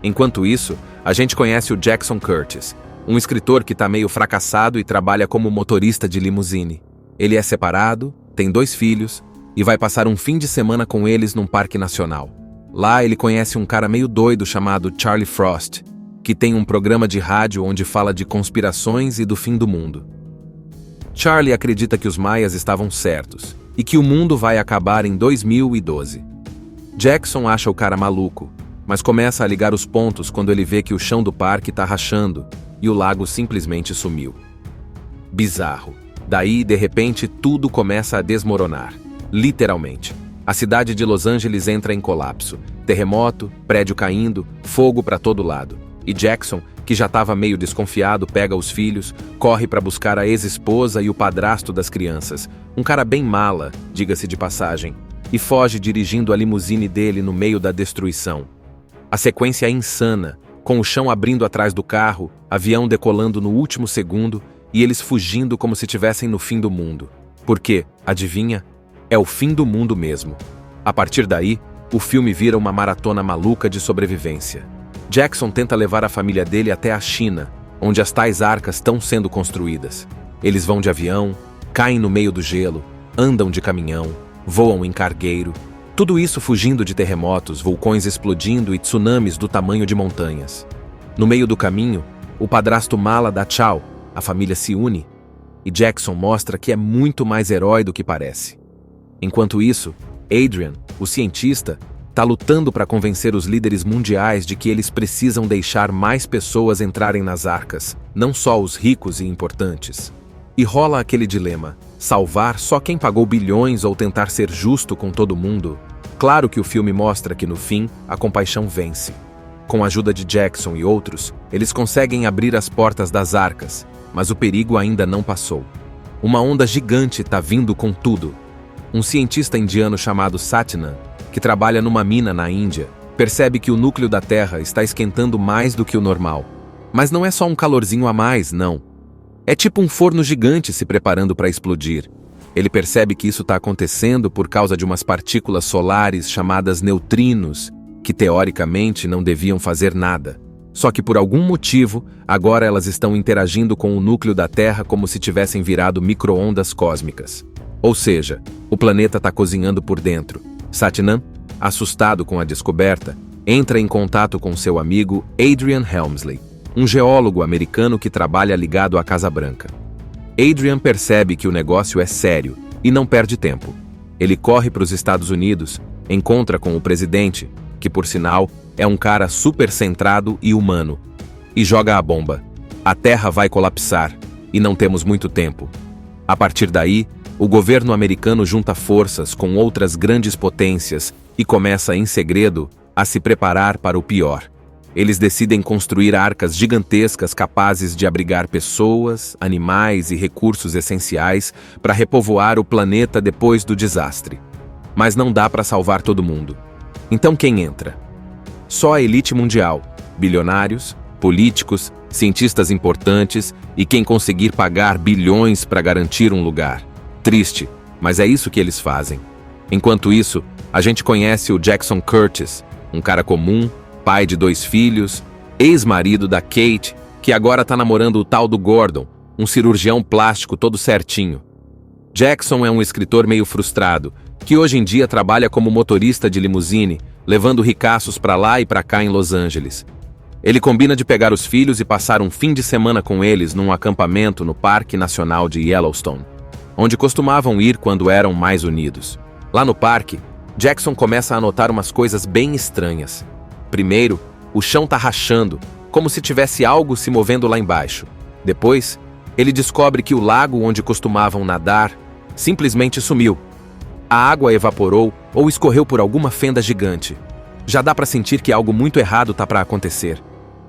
Enquanto isso, a gente conhece o Jackson Curtis, um escritor que tá meio fracassado e trabalha como motorista de limusine. Ele é separado, tem 2 filhos e vai passar um fim de semana com eles num parque nacional. Lá ele conhece um cara meio doido chamado Charlie Frost, que tem um programa de rádio onde fala de conspirações e do fim do mundo. Charlie acredita que os maias estavam certos e que o mundo vai acabar em 2012. Jackson acha o cara maluco, mas começa a ligar os pontos quando ele vê que o chão do parque está rachando e o lago simplesmente sumiu. Bizarro. Daí, de repente, tudo começa a desmoronar. Literalmente. A cidade de Los Angeles entra em colapso. Terremoto, prédio caindo, fogo para todo lado. E Jackson, que já estava meio desconfiado, pega os filhos, corre para buscar a ex-esposa e o padrasto das crianças, um cara bem mala, diga-se de passagem, e foge dirigindo a limusine dele no meio da destruição. A sequência é insana, com o chão abrindo atrás do carro, avião decolando no último segundo e eles fugindo como se estivessem no fim do mundo. Porque, adivinha? É o fim do mundo mesmo. A partir daí, o filme vira uma maratona maluca de sobrevivência. Jackson tenta levar a família dele até a China, onde as tais arcas estão sendo construídas. Eles vão de avião, caem no meio do gelo, andam de caminhão, voam em cargueiro, tudo isso fugindo de terremotos, vulcões explodindo e tsunamis do tamanho de montanhas. No meio do caminho, o padrasto mala dá tchau, a família se une, e Jackson mostra que é muito mais herói do que parece. Enquanto isso, Adrian, o cientista, está lutando para convencer os líderes mundiais de que eles precisam deixar mais pessoas entrarem nas arcas, não só os ricos e importantes. E rola aquele dilema, salvar só quem pagou bilhões ou tentar ser justo com todo mundo? Claro que o filme mostra que no fim, a compaixão vence. Com a ajuda de Jackson e outros, eles conseguem abrir as portas das arcas, mas o perigo ainda não passou. Uma onda gigante está vindo com tudo. Um cientista indiano chamado Satnam, que trabalha numa mina na Índia, percebe que o núcleo da Terra está esquentando mais do que o normal. Mas não é só um calorzinho a mais, não. É tipo um forno gigante se preparando para explodir. Ele percebe que isso está acontecendo por causa de umas partículas solares chamadas neutrinos, que teoricamente não deviam fazer nada. Só que por algum motivo, agora elas estão interagindo com o núcleo da Terra como se tivessem virado micro-ondas cósmicas. Ou seja, o planeta está cozinhando por dentro. Satnam, assustado com a descoberta, entra em contato com seu amigo Adrian Helmsley, um geólogo americano que trabalha ligado à Casa Branca. Adrian percebe que o negócio é sério e não perde tempo. Ele corre para os Estados Unidos, encontra com o presidente, que por sinal é um cara super centrado e humano, e joga a bomba. A Terra vai colapsar, e não temos muito tempo. A partir daí, o governo americano junta forças com outras grandes potências e começa, em segredo, a se preparar para o pior. Eles decidem construir arcas gigantescas capazes de abrigar pessoas, animais e recursos essenciais para repovoar o planeta depois do desastre. Mas não dá para salvar todo mundo. Então quem entra? Só a elite mundial, bilionários, políticos, cientistas importantes e quem conseguir pagar bilhões para garantir um lugar. Triste, mas é isso que eles fazem. Enquanto isso, a gente conhece o Jackson Curtis, um cara comum, pai de 2 filhos, ex-marido da Kate, que agora tá namorando o tal do Gordon, um cirurgião plástico todo certinho. Jackson é um escritor meio frustrado, que hoje em dia trabalha como motorista de limusine, levando ricaços pra lá e pra cá em Los Angeles. Ele combina de pegar os filhos e passar um fim de semana com eles num acampamento no Parque Nacional de Yellowstone, onde costumavam ir quando eram mais unidos. Lá no parque, Jackson começa a notar umas coisas bem estranhas. Primeiro, o chão tá rachando, como se tivesse algo se movendo lá embaixo. Depois, ele descobre que o lago onde costumavam nadar simplesmente sumiu. A água evaporou ou escorreu por alguma fenda gigante. Já dá pra sentir que algo muito errado tá pra acontecer.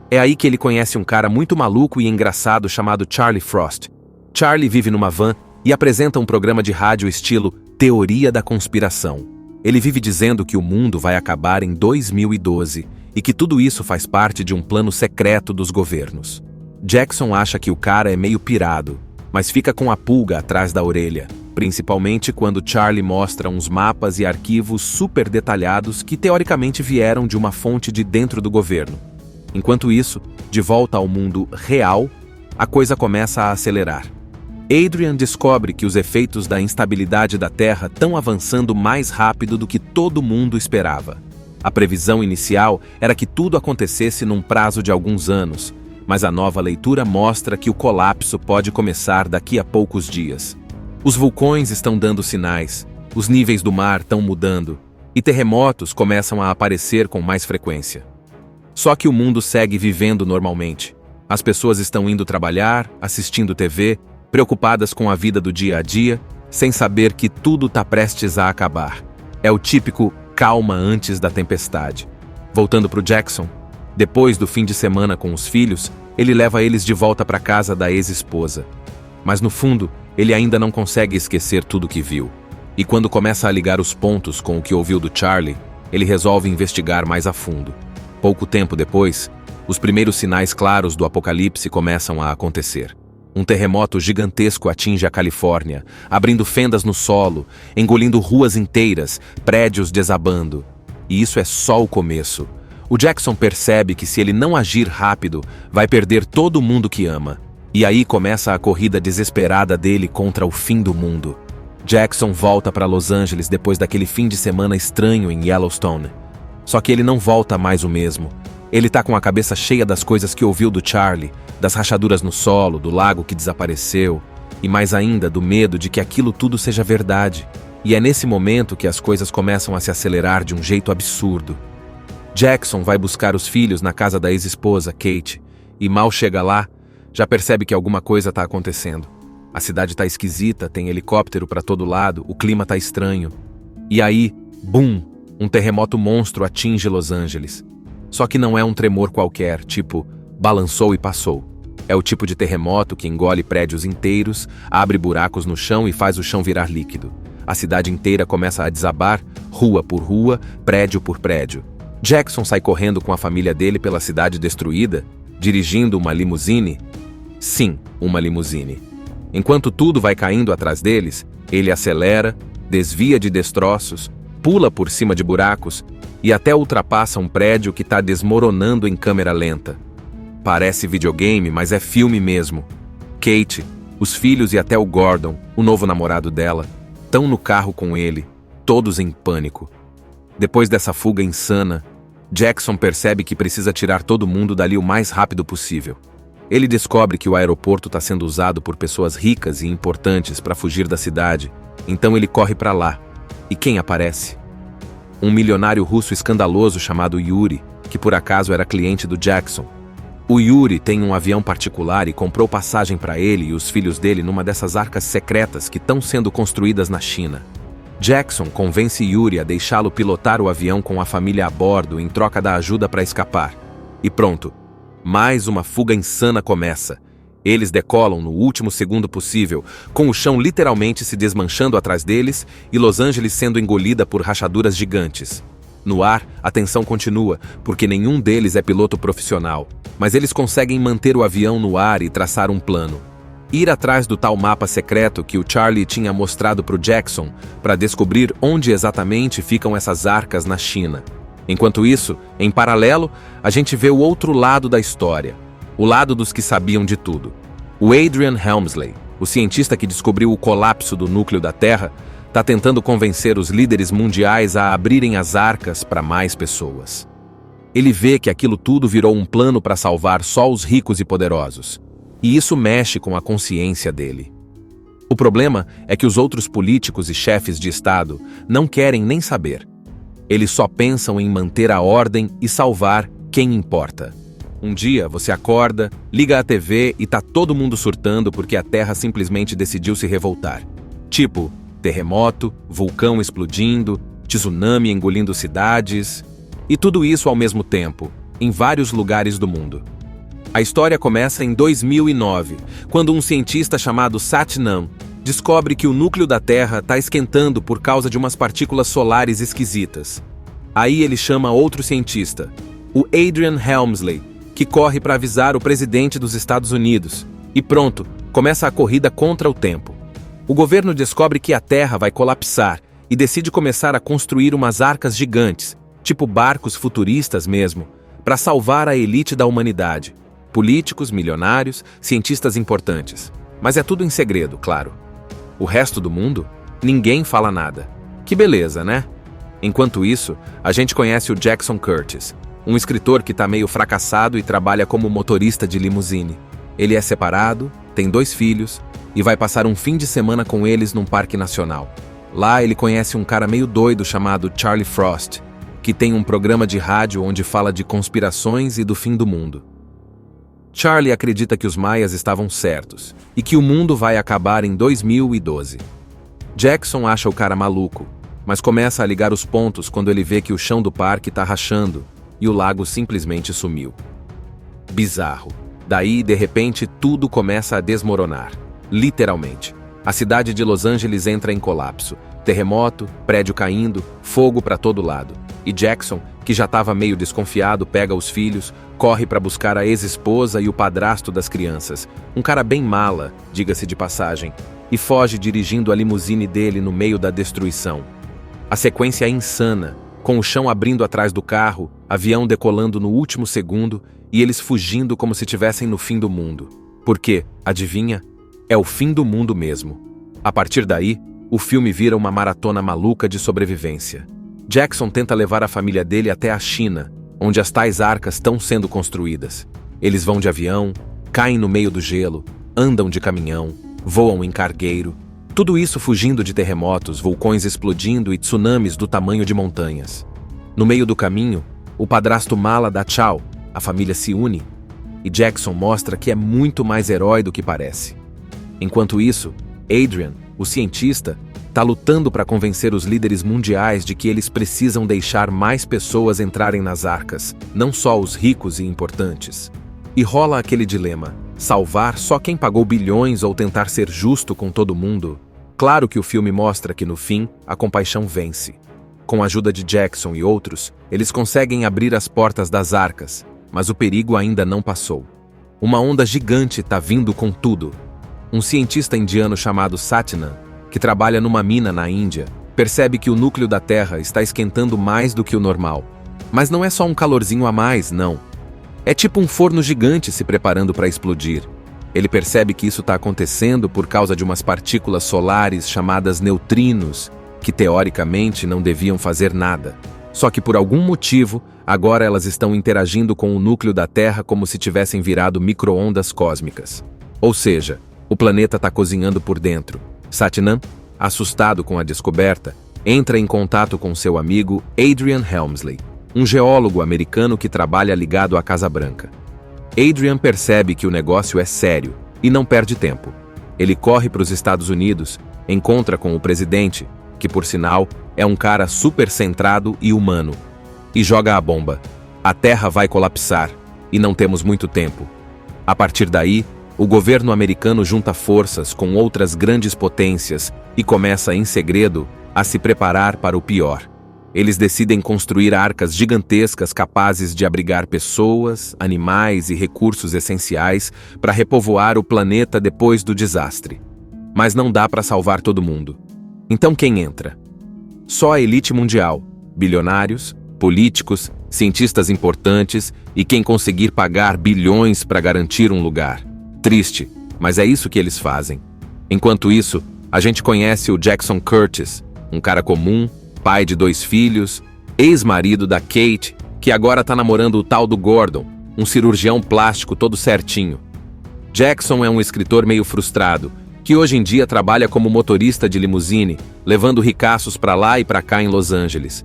É aí que ele conhece um cara muito maluco e engraçado chamado Charlie Frost. Charlie vive numa van e apresenta um programa de rádio estilo Teoria da Conspiração. Ele vive dizendo que o mundo vai acabar em 2012 e que tudo isso faz parte de um plano secreto dos governos. Jackson acha que o cara é meio pirado, mas fica com a pulga atrás da orelha, principalmente quando Charlie mostra uns mapas e arquivos super detalhados que teoricamente vieram de uma fonte de dentro do governo. Enquanto isso, de volta ao mundo real, a coisa começa a acelerar. Adrian descobre que os efeitos da instabilidade da Terra estão avançando mais rápido do que todo mundo esperava. A previsão inicial era que tudo acontecesse num prazo de alguns anos, mas a nova leitura mostra que o colapso pode começar daqui a poucos dias. Os vulcões estão dando sinais, os níveis do mar estão mudando, e terremotos começam a aparecer com mais frequência. Só que o mundo segue vivendo normalmente. As pessoas estão indo trabalhar, assistindo TV, preocupadas com a vida do dia a dia, sem saber que tudo está prestes a acabar. É o típico calma antes da tempestade. Voltando para o Jackson, depois do fim de semana com os filhos, ele leva eles de volta para casa da ex-esposa. Mas no fundo, ele ainda não consegue esquecer tudo que viu. E quando começa a ligar os pontos com o que ouviu do Charlie, ele resolve investigar mais a fundo. Pouco tempo depois, os primeiros sinais claros do apocalipse começam a acontecer. Um terremoto gigantesco atinge a Califórnia, abrindo fendas no solo, engolindo ruas inteiras, prédios desabando. E isso é só o começo. O Jackson percebe que se ele não agir rápido, vai perder todo mundo que ama. E aí começa a corrida desesperada dele contra o fim do mundo. Jackson volta para Los Angeles depois daquele fim de semana estranho em Yellowstone. Só que ele não volta mais o mesmo. Ele tá com a cabeça cheia das coisas que ouviu do Charlie, das rachaduras no solo, do lago que desapareceu, e mais ainda do medo de que aquilo tudo seja verdade. E é nesse momento que as coisas começam a se acelerar de um jeito absurdo. Jackson vai buscar os filhos na casa da ex-esposa, Kate, e mal chega lá, já percebe que alguma coisa tá acontecendo. A cidade tá esquisita, tem helicóptero pra todo lado, o clima tá estranho. E aí, bum, um terremoto monstro atinge Los Angeles. Só que não é um tremor qualquer, tipo, balançou e passou. É o tipo de terremoto que engole prédios inteiros, abre buracos no chão e faz o chão virar líquido. A cidade inteira começa a desabar, rua por rua, prédio por prédio. Jackson sai correndo com a família dele pela cidade destruída, dirigindo uma limusine. Sim, uma limusine. Enquanto tudo vai caindo atrás deles, ele acelera, desvia de destroços, pula por cima de buracos e até ultrapassa um prédio que está desmoronando em câmera lenta. Parece videogame, mas é filme mesmo. Kate, os filhos e até o Gordon, o novo namorado dela, estão no carro com ele, todos em pânico. Depois dessa fuga insana, Jackson percebe que precisa tirar todo mundo dali o mais rápido possível. Ele descobre que o aeroporto está sendo usado por pessoas ricas e importantes para fugir da cidade, então ele corre para lá. E quem aparece? Um milionário russo escandaloso chamado Yuri, que por acaso era cliente do Jackson. O Yuri tem um avião particular e comprou passagem para ele e os filhos dele numa dessas arcas secretas que estão sendo construídas na China. Jackson convence Yuri a deixá-lo pilotar o avião com a família a bordo em troca da ajuda para escapar. E pronto, mais uma fuga insana começa. Eles decolam no último segundo possível, com o chão literalmente se desmanchando atrás deles e Los Angeles sendo engolida por rachaduras gigantes. No ar, a tensão continua, porque nenhum deles é piloto profissional, mas eles conseguem manter o avião no ar e traçar um plano. Ir atrás do tal mapa secreto que o Charlie tinha mostrado para o Jackson para descobrir onde exatamente ficam essas arcas na China. Enquanto isso, em paralelo, a gente vê o outro lado da história, o lado dos que sabiam de tudo. O Adrian Helmsley, o cientista que descobriu o colapso do núcleo da Terra, está tentando convencer os líderes mundiais a abrirem as arcas para mais pessoas. Ele vê que aquilo tudo virou um plano para salvar só os ricos e poderosos. E isso mexe com a consciência dele. O problema é que os outros políticos e chefes de Estado não querem nem saber. Eles só pensam em manter a ordem e salvar quem importa. Um dia você acorda, liga a TV e tá todo mundo surtando porque a Terra simplesmente decidiu se revoltar. Tipo, terremoto, vulcão explodindo, tsunami engolindo cidades... E tudo isso ao mesmo tempo, em vários lugares do mundo. A história começa em 2009, quando um cientista chamado Satnam descobre que o núcleo da Terra está esquentando por causa de umas partículas solares esquisitas. Aí ele chama outro cientista, o Adrian Helmsley, que corre para avisar o presidente dos Estados Unidos. E pronto, começa a corrida contra o tempo. O governo descobre que a Terra vai colapsar e decide começar a construir umas arcas gigantes, tipo barcos futuristas mesmo, para salvar a elite da humanidade. Políticos, milionários, cientistas importantes. Mas é tudo em segredo, claro. O resto do mundo? Ninguém fala nada. Que beleza, né? Enquanto isso, a gente conhece o Jackson Curtis, um escritor que tá meio fracassado e trabalha como motorista de limusine. Ele é separado, tem 2 filhos e vai passar um fim de semana com eles num parque nacional. Lá ele conhece um cara meio doido chamado Charlie Frost, que tem um programa de rádio onde fala de conspirações e do fim do mundo. Charlie acredita que os maias estavam certos e que o mundo vai acabar em 2012. Jackson acha o cara maluco, mas começa a ligar os pontos quando ele vê que o chão do parque está rachando e o lago simplesmente sumiu. Bizarro. Daí, de repente, tudo começa a desmoronar. Literalmente. A cidade de Los Angeles entra em colapso. Terremoto, prédio caindo, fogo para todo lado. E Jackson, que já estava meio desconfiado, pega os filhos, corre para buscar a ex-esposa e o padrasto das crianças, um cara bem mala, diga-se de passagem, e foge dirigindo a limusine dele no meio da destruição. A sequência é insana, com o chão abrindo atrás do carro, avião decolando no último segundo e eles fugindo como se estivessem no fim do mundo. Porque, adivinha? É o fim do mundo mesmo. A partir daí, o filme vira uma maratona maluca de sobrevivência. Jackson tenta levar a família dele até a China, onde as tais arcas estão sendo construídas. Eles vão de avião, caem no meio do gelo, andam de caminhão, voam em cargueiro, tudo isso fugindo de terremotos, vulcões explodindo e tsunamis do tamanho de montanhas. No meio do caminho, o padrasto mala dá tchau, a família se une, e Jackson mostra que é muito mais herói do que parece. Enquanto isso, Adrian, o cientista, está lutando para convencer os líderes mundiais de que eles precisam deixar mais pessoas entrarem nas arcas, não só os ricos e importantes. E rola aquele dilema, salvar só quem pagou bilhões ou tentar ser justo com todo mundo? Claro que o filme mostra que no fim, a compaixão vence. Com a ajuda de Jackson e outros, eles conseguem abrir as portas das arcas, mas o perigo ainda não passou. Uma onda gigante está vindo com tudo. Um cientista indiano chamado Satnam, que trabalha numa mina na Índia, percebe que o núcleo da Terra está esquentando mais do que o normal. Mas não é só um calorzinho a mais, não. É tipo um forno gigante se preparando para explodir. Ele percebe que isso está acontecendo por causa de umas partículas solares chamadas neutrinos, que teoricamente não deviam fazer nada. Só que por algum motivo, agora elas estão interagindo com o núcleo da Terra como se tivessem virado micro-ondas cósmicas. Ou seja, o planeta está cozinhando por dentro. Satnam, assustado com a descoberta, entra em contato com seu amigo Adrian Helmsley, um geólogo americano que trabalha ligado à Casa Branca. Adrian percebe que o negócio é sério e não perde tempo. Ele corre para os Estados Unidos, encontra com o presidente, que por sinal é um cara super centrado e humano, e joga a bomba. A Terra vai colapsar e não temos muito tempo. A partir daí, o governo americano junta forças com outras grandes potências e começa em segredo a se preparar para o pior. Eles decidem construir arcas gigantescas capazes de abrigar pessoas, animais e recursos essenciais para repovoar o planeta depois do desastre. Mas não dá para salvar todo mundo. Então quem entra? Só a elite mundial, bilionários, políticos, cientistas importantes e quem conseguir pagar bilhões para garantir um lugar. Triste, mas é isso que eles fazem. Enquanto isso, a gente conhece o Jackson Curtis, um cara comum, pai de 2 filhos, ex-marido da Kate, que agora tá namorando o tal do Gordon, um cirurgião plástico todo certinho. Jackson é um escritor meio frustrado, que hoje em dia trabalha como motorista de limusine, levando ricaços pra lá e pra cá em Los Angeles.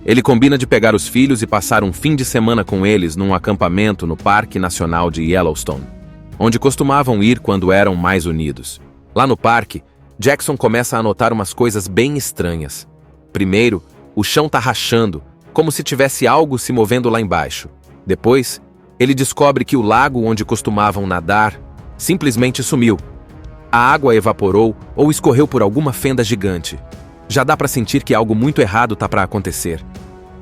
Ele combina de pegar os filhos e passar um fim de semana com eles num acampamento no Parque Nacional de Yellowstone, onde costumavam ir quando eram mais unidos. Lá no parque, Jackson começa a notar umas coisas bem estranhas. Primeiro, o chão tá rachando, como se tivesse algo se movendo lá embaixo. Depois, ele descobre que o lago onde costumavam nadar simplesmente sumiu. A água evaporou ou escorreu por alguma fenda gigante. Já dá pra sentir que algo muito errado tá pra acontecer.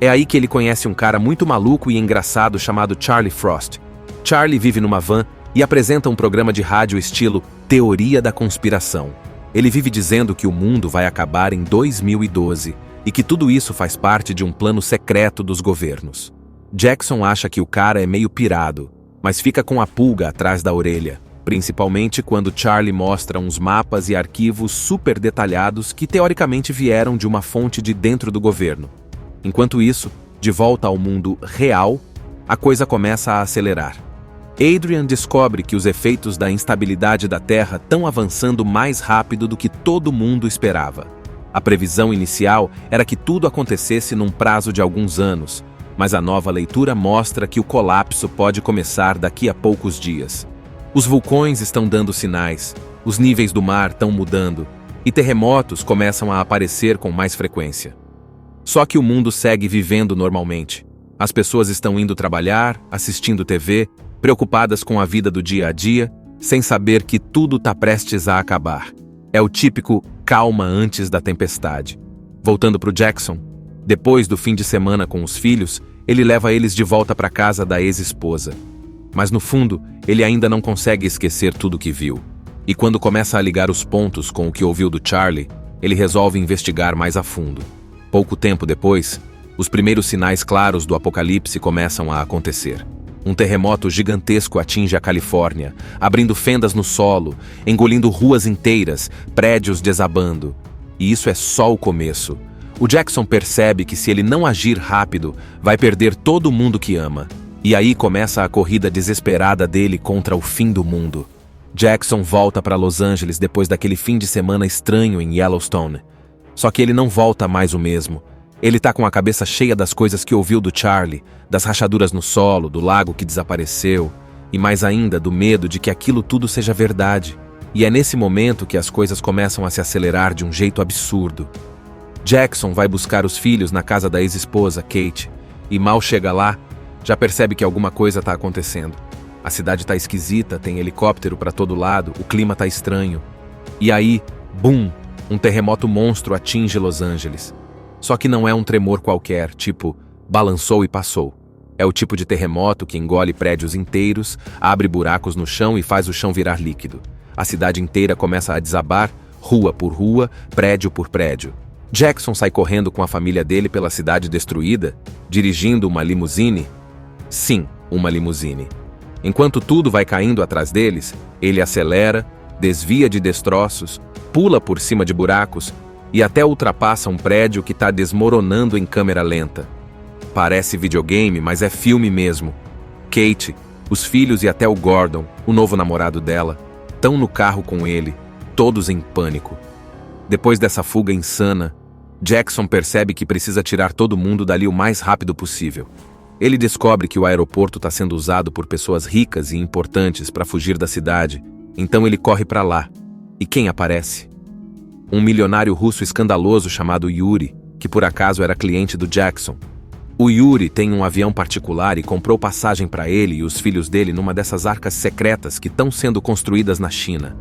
É aí que ele conhece um cara muito maluco e engraçado chamado Charlie Frost. Charlie vive numa van e apresenta um programa de rádio estilo Teoria da Conspiração. Ele vive dizendo que o mundo vai acabar em 2012 e que tudo isso faz parte de um plano secreto dos governos. Jackson acha que o cara é meio pirado, mas fica com a pulga atrás da orelha, principalmente quando Charlie mostra uns mapas e arquivos super detalhados que teoricamente vieram de uma fonte de dentro do governo. Enquanto isso, de volta ao mundo real, a coisa começa a acelerar. Adrian descobre que os efeitos da instabilidade da Terra estão avançando mais rápido do que todo mundo esperava. A previsão inicial era que tudo acontecesse num prazo de alguns anos, mas a nova leitura mostra que o colapso pode começar daqui a poucos dias. Os vulcões estão dando sinais, os níveis do mar estão mudando e terremotos começam a aparecer com mais frequência. Só que o mundo segue vivendo normalmente. As pessoas estão indo trabalhar, assistindo TV, preocupadas com a vida do dia a dia, sem saber que tudo está prestes a acabar. É o típico calma antes da tempestade. Voltando para o Jackson, depois do fim de semana com os filhos, ele leva eles de volta para casa da ex-esposa. Mas no fundo, ele ainda não consegue esquecer tudo o que viu. E quando começa a ligar os pontos com o que ouviu do Charlie, ele resolve investigar mais a fundo. Pouco tempo depois, os primeiros sinais claros do apocalipse começam a acontecer. Um terremoto gigantesco atinge a Califórnia, abrindo fendas no solo, engolindo ruas inteiras, prédios desabando. E isso é só o começo. O Jackson percebe que se ele não agir rápido, vai perder todo mundo que ama. E aí começa a corrida desesperada dele contra o fim do mundo. Jackson volta para Los Angeles depois daquele fim de semana estranho em Yellowstone. Só que ele não volta mais o mesmo. Ele tá com a cabeça cheia das coisas que ouviu do Charlie, das rachaduras no solo, do lago que desapareceu, e mais ainda do medo de que aquilo tudo seja verdade. E é nesse momento que as coisas começam a se acelerar de um jeito absurdo. Jackson vai buscar os filhos na casa da ex-esposa, Kate, e mal chega lá, já percebe que alguma coisa tá acontecendo. A cidade tá esquisita, tem helicóptero pra todo lado, o clima tá estranho. E aí, bum, um terremoto monstro atinge Los Angeles. Só que não é um tremor qualquer, tipo, balançou e passou. É o tipo de terremoto que engole prédios inteiros, abre buracos no chão e faz o chão virar líquido. A cidade inteira começa a desabar, rua por rua, prédio por prédio. Jackson sai correndo com a família dele pela cidade destruída, dirigindo uma limusine. Sim, uma limusine. Enquanto tudo vai caindo atrás deles, ele acelera, desvia de destroços, pula por cima de buracos e até ultrapassa um prédio que está desmoronando em câmera lenta. Parece videogame, mas é filme mesmo. Kate, os filhos e até o Gordon, o novo namorado dela, estão no carro com ele, todos em pânico. Depois dessa fuga insana, Jackson percebe que precisa tirar todo mundo dali o mais rápido possível. Ele descobre que o aeroporto está sendo usado por pessoas ricas e importantes para fugir da cidade, então ele corre para lá. E quem aparece? Um milionário russo escandaloso chamado Yuri, que por acaso era cliente do Jackson. O Yuri tem um avião particular e comprou passagem para ele e os filhos dele numa dessas arcas secretas que estão sendo construídas na China.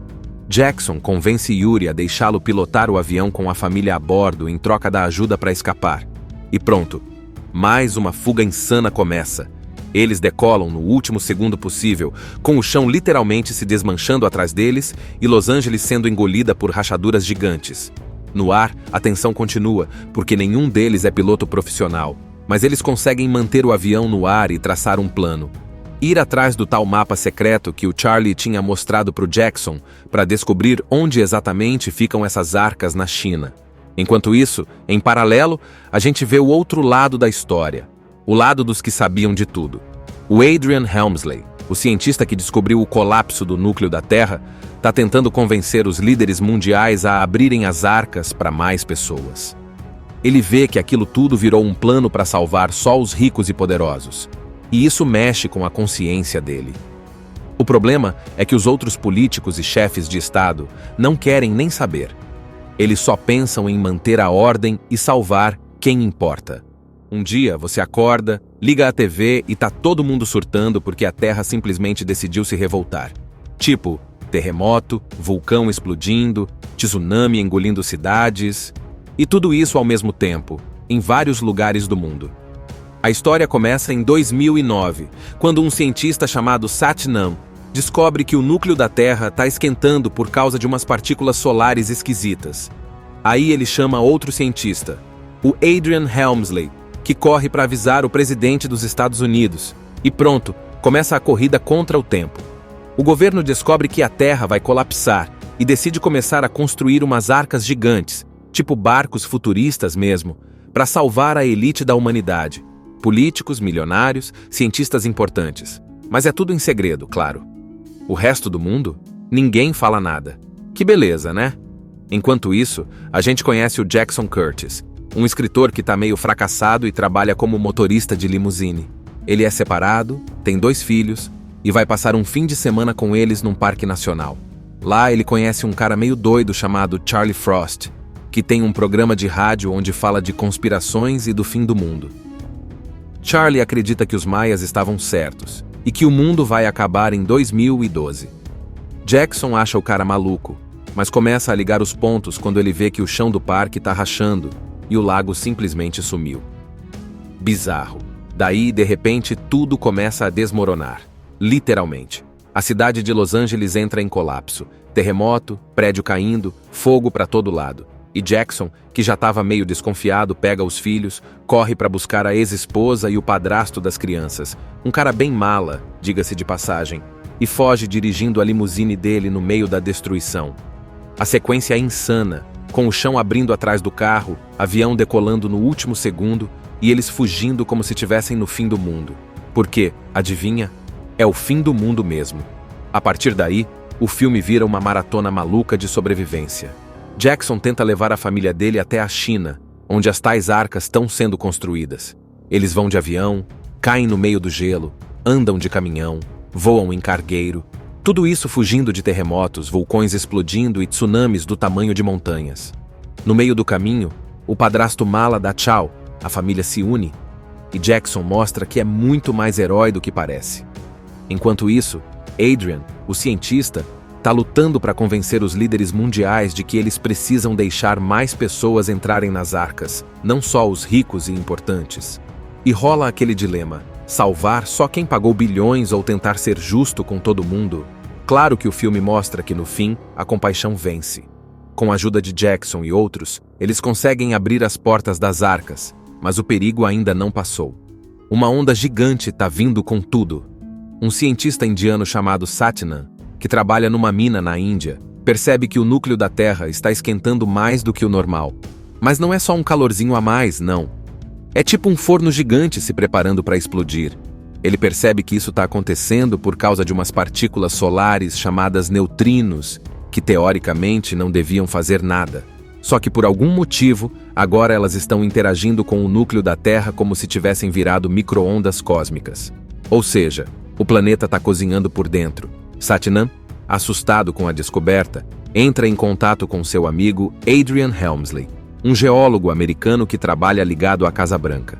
Jackson convence Yuri a deixá-lo pilotar o avião com a família a bordo em troca da ajuda para escapar. E pronto, mais uma fuga insana começa. Eles decolam no último segundo possível, com o chão literalmente se desmanchando atrás deles e Los Angeles sendo engolida por rachaduras gigantes. No ar, a tensão continua, porque nenhum deles é piloto profissional, mas eles conseguem manter o avião no ar e traçar um plano. Ir atrás do tal mapa secreto que o Charlie tinha mostrado para o Jackson para descobrir onde exatamente ficam essas arcas na China. Enquanto isso, em paralelo, a gente vê o outro lado da história, o lado dos que sabiam de tudo. O Adrian Helmsley, o cientista que descobriu o colapso do núcleo da Terra, está tentando convencer os líderes mundiais a abrirem as arcas para mais pessoas. Ele vê que aquilo tudo virou um plano para salvar só os ricos e poderosos. E isso mexe com a consciência dele. O problema é que os outros políticos e chefes de Estado não querem nem saber. Eles só pensam em manter a ordem e salvar quem importa. Um dia você acorda, liga a TV e tá todo mundo surtando porque a Terra simplesmente decidiu se revoltar. Tipo, terremoto, vulcão explodindo, tsunami engolindo cidades... E tudo isso ao mesmo tempo, em vários lugares do mundo. A história começa em 2009, quando um cientista chamado Satnam descobre que o núcleo da Terra está esquentando por causa de umas partículas solares esquisitas. Aí ele chama outro cientista, o Adrian Helmsley, que corre para avisar o presidente dos Estados Unidos. E pronto, começa a corrida contra o tempo. O governo descobre que a Terra vai colapsar e decide começar a construir umas arcas gigantes, tipo barcos futuristas mesmo, para salvar a elite da humanidade. Políticos, milionários, cientistas importantes. Mas é tudo em segredo, claro. O resto do mundo? Ninguém fala nada. Que beleza, né? Enquanto isso, a gente conhece o Jackson Curtis, um escritor que tá meio fracassado e trabalha como motorista de limusine. Ele é separado, tem 2 filhos e vai passar um fim de semana com eles num parque nacional. Lá ele conhece um cara meio doido chamado Charlie Frost, que tem um programa de rádio onde fala de conspirações e do fim do mundo. Charlie acredita que os maias estavam certos e que o mundo vai acabar em 2012. Jackson acha o cara maluco, mas começa a ligar os pontos quando ele vê que o chão do parque está rachando e o lago simplesmente sumiu. Bizarro. Daí, de repente, tudo começa a desmoronar. Literalmente. A cidade de Los Angeles entra em colapso. Terremoto, prédio caindo, fogo para todo lado. E Jackson, que já estava meio desconfiado, pega os filhos, corre para buscar a ex-esposa e o padrasto das crianças, um cara bem mala, diga-se de passagem, e foge dirigindo a limusine dele no meio da destruição. A sequência é insana, com o chão abrindo atrás do carro, avião decolando no último segundo e eles fugindo como se estivessem no fim do mundo. Porque, adivinha? É o fim do mundo mesmo. A partir daí, o filme vira uma maratona maluca de sobrevivência. Jackson tenta levar a família dele até a China, onde as tais arcas estão sendo construídas. Eles vão de avião, caem no meio do gelo, andam de caminhão, voam em cargueiro, tudo isso fugindo de terremotos, vulcões explodindo e tsunamis do tamanho de montanhas. No meio do caminho, o padrasto mala dá tchau, a família se une, e Jackson mostra que é muito mais herói do que parece. Enquanto isso, Adrian, o cientista, está lutando para convencer os líderes mundiais de que eles precisam deixar mais pessoas entrarem nas arcas, não só os ricos e importantes. E rola aquele dilema: salvar só quem pagou bilhões ou tentar ser justo com todo mundo? Claro que o filme mostra que, no fim, a compaixão vence. Com a ajuda de Jackson e outros, eles conseguem abrir as portas das arcas, mas o perigo ainda não passou. Uma onda gigante está vindo com tudo. Um cientista indiano chamado Satnam, que trabalha numa mina na Índia, percebe que o núcleo da Terra está esquentando mais do que o normal. Mas não é só um calorzinho a mais, não. É tipo um forno gigante se preparando para explodir. Ele percebe que isso está acontecendo por causa de umas partículas solares chamadas neutrinos, que teoricamente não deviam fazer nada. Só que por algum motivo, agora elas estão interagindo com o núcleo da Terra como se tivessem virado micro-ondas cósmicas. Ou seja, o planeta está cozinhando por dentro. Satnam, assustado com a descoberta, entra em contato com seu amigo Adrian Helmsley, um geólogo americano que trabalha ligado à Casa Branca.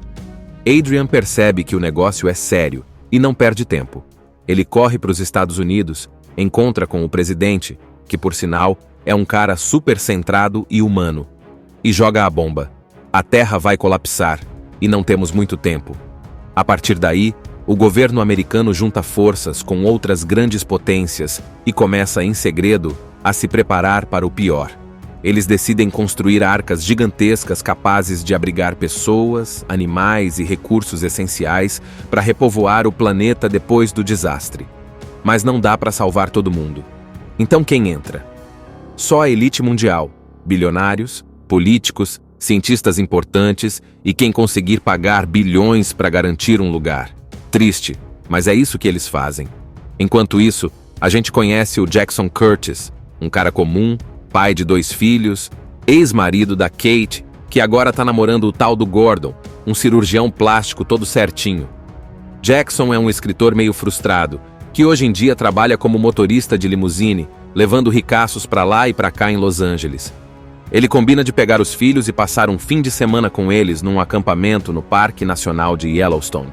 Adrian percebe que o negócio é sério e não perde tempo. Ele corre para os Estados Unidos, encontra com o presidente, que por sinal é um cara super centrado e humano, e joga a bomba. A Terra vai colapsar e não temos muito tempo. A partir daí, o governo americano junta forças com outras grandes potências e começa em segredo a se preparar para o pior. Eles decidem construir arcas gigantescas capazes de abrigar pessoas, animais e recursos essenciais para repovoar o planeta depois do desastre. Mas não dá para salvar todo mundo. Então quem entra? Só a elite mundial, bilionários, políticos, cientistas importantes e quem conseguir pagar bilhões para garantir um lugar. Triste, mas é isso que eles fazem. Enquanto isso, a gente conhece o Jackson Curtis, um cara comum, pai de 2 filhos, ex-marido da Kate, que agora tá namorando o tal do Gordon, um cirurgião plástico todo certinho. Jackson é um escritor meio frustrado, que hoje em dia trabalha como motorista de limusine, levando ricaços pra lá e pra cá em Los Angeles. Ele combina de pegar os filhos e passar um fim de semana com eles num acampamento no Parque Nacional de Yellowstone,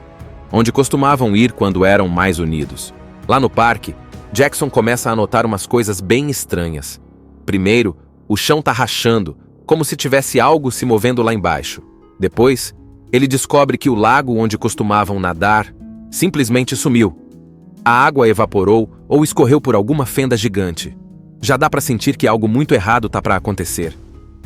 onde costumavam ir quando eram mais unidos. Lá no parque, Jackson começa a notar umas coisas bem estranhas. Primeiro, o chão tá rachando, como se tivesse algo se movendo lá embaixo. Depois, ele descobre que o lago onde costumavam nadar simplesmente sumiu. A água evaporou ou escorreu por alguma fenda gigante. Já dá pra sentir que algo muito errado tá pra acontecer.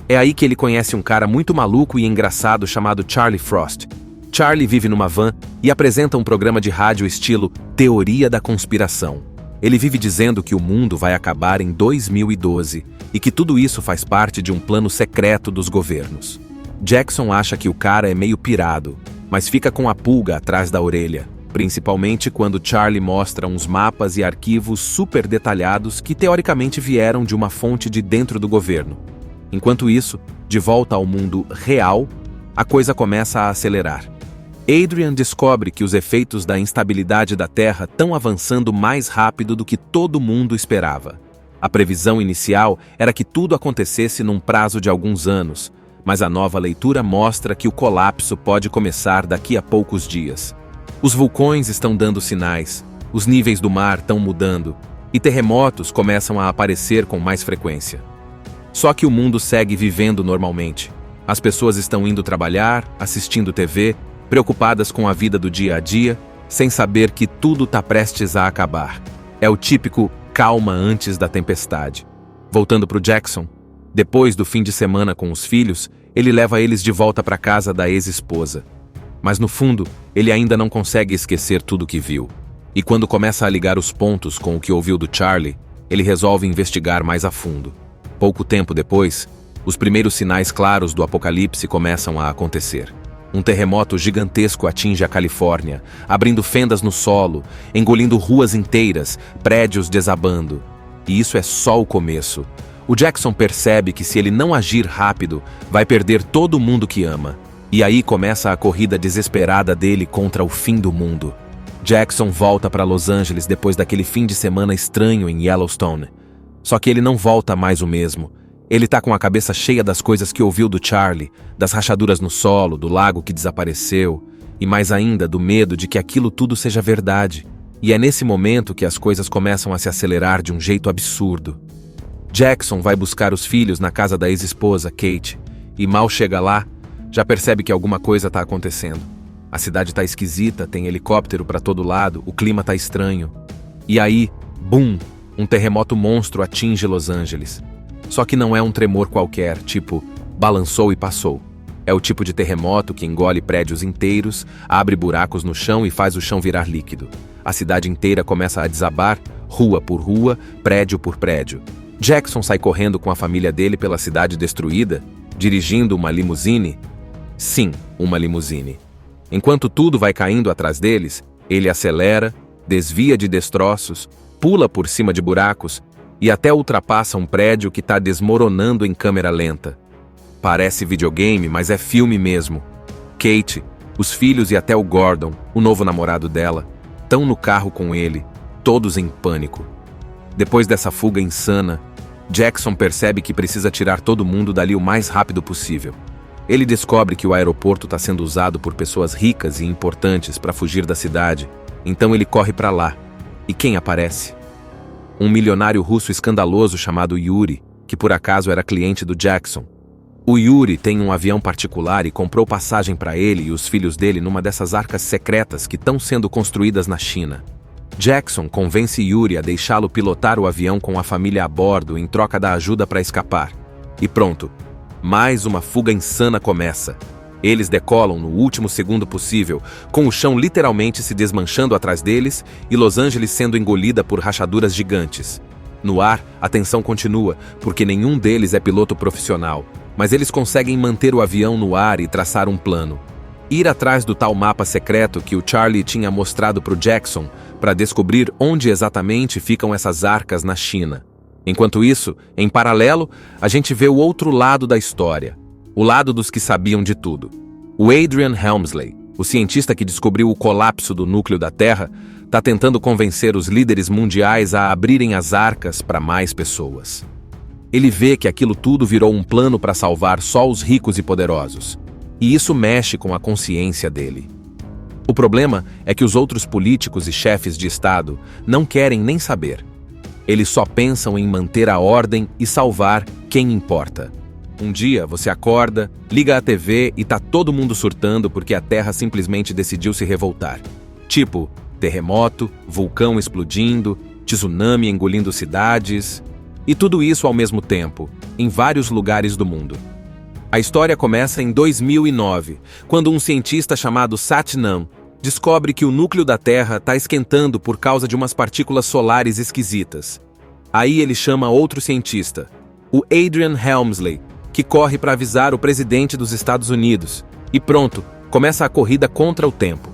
É aí que ele conhece um cara muito maluco e engraçado chamado Charlie Frost. Charlie vive numa van e apresenta um programa de rádio estilo Teoria da Conspiração. Ele vive dizendo que o mundo vai acabar em 2012 e que tudo isso faz parte de um plano secreto dos governos. Jackson acha que o cara é meio pirado, mas fica com a pulga atrás da orelha, principalmente quando Charlie mostra uns mapas e arquivos super detalhados que teoricamente vieram de uma fonte de dentro do governo. Enquanto isso, de volta ao mundo real, a coisa começa a acelerar. Adrian descobre que os efeitos da instabilidade da Terra estão avançando mais rápido do que todo mundo esperava. A previsão inicial era que tudo acontecesse num prazo de alguns anos, mas a nova leitura mostra que o colapso pode começar daqui a poucos dias. Os vulcões estão dando sinais, os níveis do mar estão mudando e terremotos começam a aparecer com mais frequência. Só que o mundo segue vivendo normalmente. As pessoas estão indo trabalhar, assistindo TV, preocupadas com a vida do dia a dia, sem saber que tudo está prestes a acabar. É o típico calma antes da tempestade. Voltando para o Jackson, depois do fim de semana com os filhos, ele leva eles de volta para casa da ex-esposa. Mas no fundo, ele ainda não consegue esquecer tudo que viu. E quando começa a ligar os pontos com o que ouviu do Charlie, ele resolve investigar mais a fundo. Pouco tempo depois, os primeiros sinais claros do apocalipse começam a acontecer. Um terremoto gigantesco atinge a Califórnia, abrindo fendas no solo, engolindo ruas inteiras, prédios desabando. E isso é só o começo. O Jackson percebe que se ele não agir rápido, vai perder todo mundo que ama. E aí começa a corrida desesperada dele contra o fim do mundo. Jackson volta para Los Angeles depois daquele fim de semana estranho em Yellowstone. Só que ele não volta mais o mesmo. Ele tá com a cabeça cheia das coisas que ouviu do Charlie, das rachaduras no solo, do lago que desapareceu, e mais ainda do medo de que aquilo tudo seja verdade. E é nesse momento que as coisas começam a se acelerar de um jeito absurdo. Jackson vai buscar os filhos na casa da ex-esposa, Kate, e mal chega lá, já percebe que alguma coisa tá acontecendo. A cidade tá esquisita, tem helicóptero pra todo lado, o clima tá estranho. E aí, bum, um terremoto monstro atinge Los Angeles. Só que não é um tremor qualquer, tipo, balançou e passou. É o tipo de terremoto que engole prédios inteiros, abre buracos no chão e faz o chão virar líquido. A cidade inteira começa a desabar, rua por rua, prédio por prédio. Jackson sai correndo com a família dele pela cidade destruída, dirigindo uma limusine. Sim, uma limusine. Enquanto tudo vai caindo atrás deles, ele acelera, desvia de destroços, pula por cima de buracos, e até ultrapassa um prédio que está desmoronando em câmera lenta. Parece videogame, mas é filme mesmo. Kate, os filhos e até o Gordon, o novo namorado dela, estão no carro com ele, todos em pânico. Depois dessa fuga insana, Jackson percebe que precisa tirar todo mundo dali o mais rápido possível. Ele descobre que o aeroporto está sendo usado por pessoas ricas e importantes para fugir da cidade, então ele corre para lá. E quem aparece? Um milionário russo escandaloso chamado Yuri, que por acaso era cliente do Jackson. O Yuri tem um avião particular e comprou passagem para ele e os filhos dele numa dessas arcas secretas que estão sendo construídas na China. Jackson convence Yuri a deixá-lo pilotar o avião com a família a bordo em troca da ajuda para escapar. E pronto, mais uma fuga insana começa. Eles decolam no último segundo possível, com o chão literalmente se desmanchando atrás deles e Los Angeles sendo engolida por rachaduras gigantes. No ar, a tensão continua, porque nenhum deles é piloto profissional, mas eles conseguem manter o avião no ar e traçar um plano. Ir atrás do tal mapa secreto que o Charlie tinha mostrado para o Jackson para descobrir onde exatamente ficam essas arcas na China. Enquanto isso, em paralelo, a gente vê o outro lado da história, o lado dos que sabiam de tudo. O Adrian Helmsley, o cientista que descobriu o colapso do núcleo da Terra, está tentando convencer os líderes mundiais a abrirem as arcas para mais pessoas. Ele vê que aquilo tudo virou um plano para salvar só os ricos e poderosos. E isso mexe com a consciência dele. O problema é que os outros políticos e chefes de Estado não querem nem saber. Eles só pensam em manter a ordem e salvar quem importa. Um dia você acorda, liga a TV e tá todo mundo surtando porque a Terra simplesmente decidiu se revoltar. Tipo, terremoto, vulcão explodindo, tsunami engolindo cidades... E tudo isso ao mesmo tempo, em vários lugares do mundo. A história começa em 2009, quando um cientista chamado Satnam descobre que o núcleo da Terra está esquentando por causa de umas partículas solares esquisitas. Aí ele chama outro cientista, o Adrian Helmsley, que corre para avisar o presidente dos Estados Unidos. E pronto, começa a corrida contra o tempo.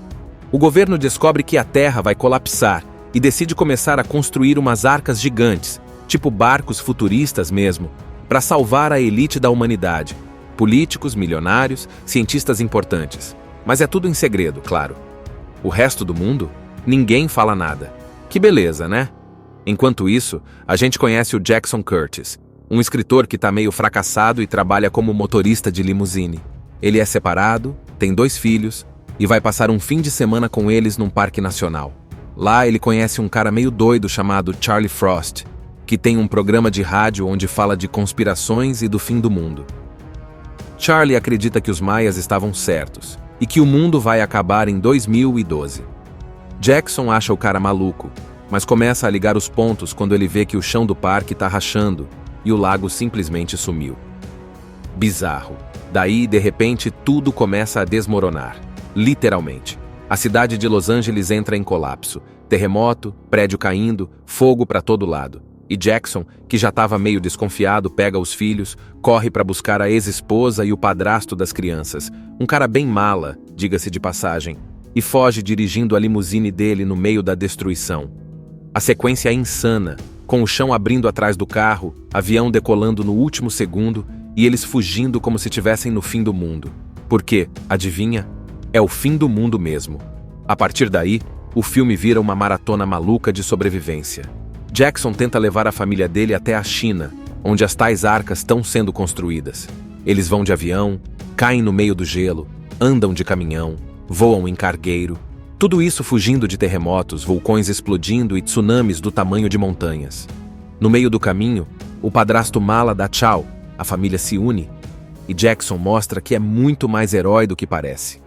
O governo descobre que a Terra vai colapsar e decide começar a construir umas arcas gigantes, tipo barcos futuristas mesmo, para salvar a elite da humanidade. Políticos, milionários, cientistas importantes. Mas é tudo em segredo, claro. O resto do mundo, ninguém fala nada. Que beleza, né? Enquanto isso, a gente conhece o Jackson Curtis, um escritor que tá meio fracassado e trabalha como motorista de limusine. Ele é separado, tem 2 filhos e vai passar um fim de semana com eles num parque nacional. Lá ele conhece um cara meio doido chamado Charlie Frost, que tem um programa de rádio onde fala de conspirações e do fim do mundo. Charlie acredita que os maias estavam certos e que o mundo vai acabar em 2012. Jackson acha o cara maluco, mas começa a ligar os pontos quando ele vê que o chão do parque está rachando e o lago simplesmente sumiu. Bizarro. Daí, de repente, tudo começa a desmoronar. Literalmente. A cidade de Los Angeles entra em colapso. Terremoto, prédio caindo, fogo para todo lado. E Jackson, que já estava meio desconfiado, pega os filhos, corre para buscar a ex-esposa e o padrasto das crianças, um cara bem mala, diga-se de passagem, e foge dirigindo a limusine dele no meio da destruição. A sequência é insana, com o chão abrindo atrás do carro, avião decolando no último segundo e eles fugindo como se estivessem no fim do mundo. Porque, adivinha? É o fim do mundo mesmo. A partir daí, o filme vira uma maratona maluca de sobrevivência. Jackson tenta levar a família dele até a China, onde as tais arcas estão sendo construídas. Eles vão de avião, caem no meio do gelo, andam de caminhão, voam em cargueiro. Tudo isso fugindo de terremotos, vulcões explodindo e tsunamis do tamanho de montanhas. No meio do caminho, o padrasto mala dá tchau, a família se une, e Jackson mostra que é muito mais herói do que parece.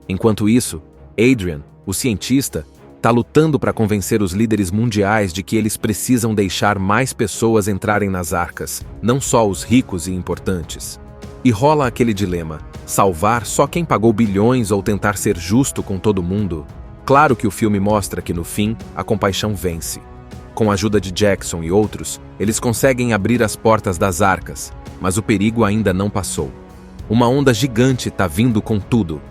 Enquanto isso, Adrian, o cientista, está lutando para convencer os líderes mundiais de que eles precisam deixar mais pessoas entrarem nas arcas, não só os ricos e importantes. E rola aquele dilema, salvar só quem pagou bilhões ou tentar ser justo com todo mundo? Claro que o filme mostra que no fim, a compaixão vence. Com a ajuda de Jackson e outros, eles conseguem abrir as portas das arcas, mas o perigo ainda não passou. Uma onda gigante está vindo com tudo.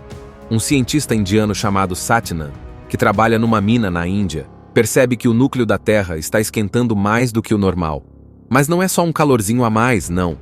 Um cientista indiano chamado Satnam, que trabalha numa mina na Índia, percebe que o núcleo da Terra está esquentando mais do que o normal. Mas não é só um calorzinho a mais, não.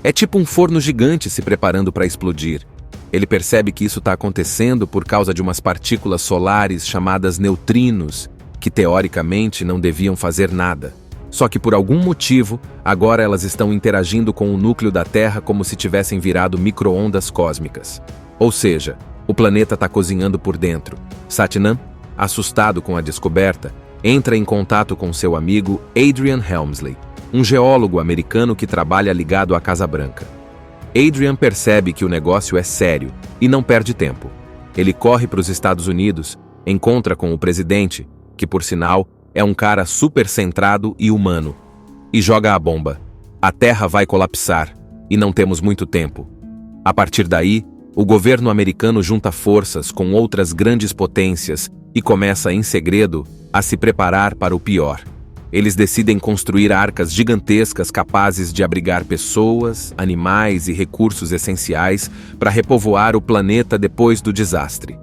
É tipo um forno gigante se preparando para explodir. Ele percebe que isso está acontecendo por causa de umas partículas solares chamadas neutrinos, que teoricamente não deviam fazer nada. Só que por algum motivo, agora elas estão interagindo com o núcleo da Terra como se tivessem virado micro-ondas cósmicas. Ou seja, o planeta está cozinhando por dentro. Satnam, assustado com a descoberta, entra em contato com seu amigo Adrian Helmsley, um geólogo americano que trabalha ligado à Casa Branca. Adrian percebe que o negócio é sério e não perde tempo. Ele corre para os Estados Unidos, encontra com o presidente, que por sinal é um cara super centrado e humano, e joga a bomba. A Terra vai colapsar e não temos muito tempo. A partir daí, o governo americano junta forças com outras grandes potências e começa em segredo a se preparar para o pior. Eles decidem construir arcas gigantescas capazes de abrigar pessoas, animais e recursos essenciais para repovoar o planeta depois do desastre.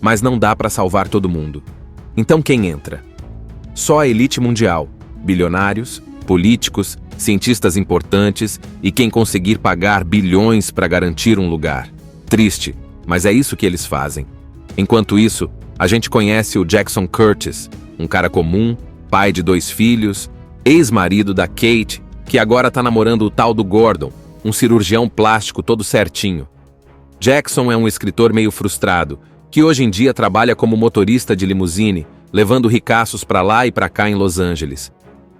Mas não dá para salvar todo mundo. Então quem entra? Só a elite mundial, bilionários, políticos, cientistas importantes e quem conseguir pagar bilhões para garantir um lugar. Triste, mas é isso que eles fazem. Enquanto isso, a gente conhece o Jackson Curtis, um cara comum, pai de 2 filhos, ex-marido da Kate, que agora tá namorando o tal do Gordon, um cirurgião plástico todo certinho. Jackson é um escritor meio frustrado, que hoje em dia trabalha como motorista de limusine, levando ricaços pra lá e pra cá em Los Angeles.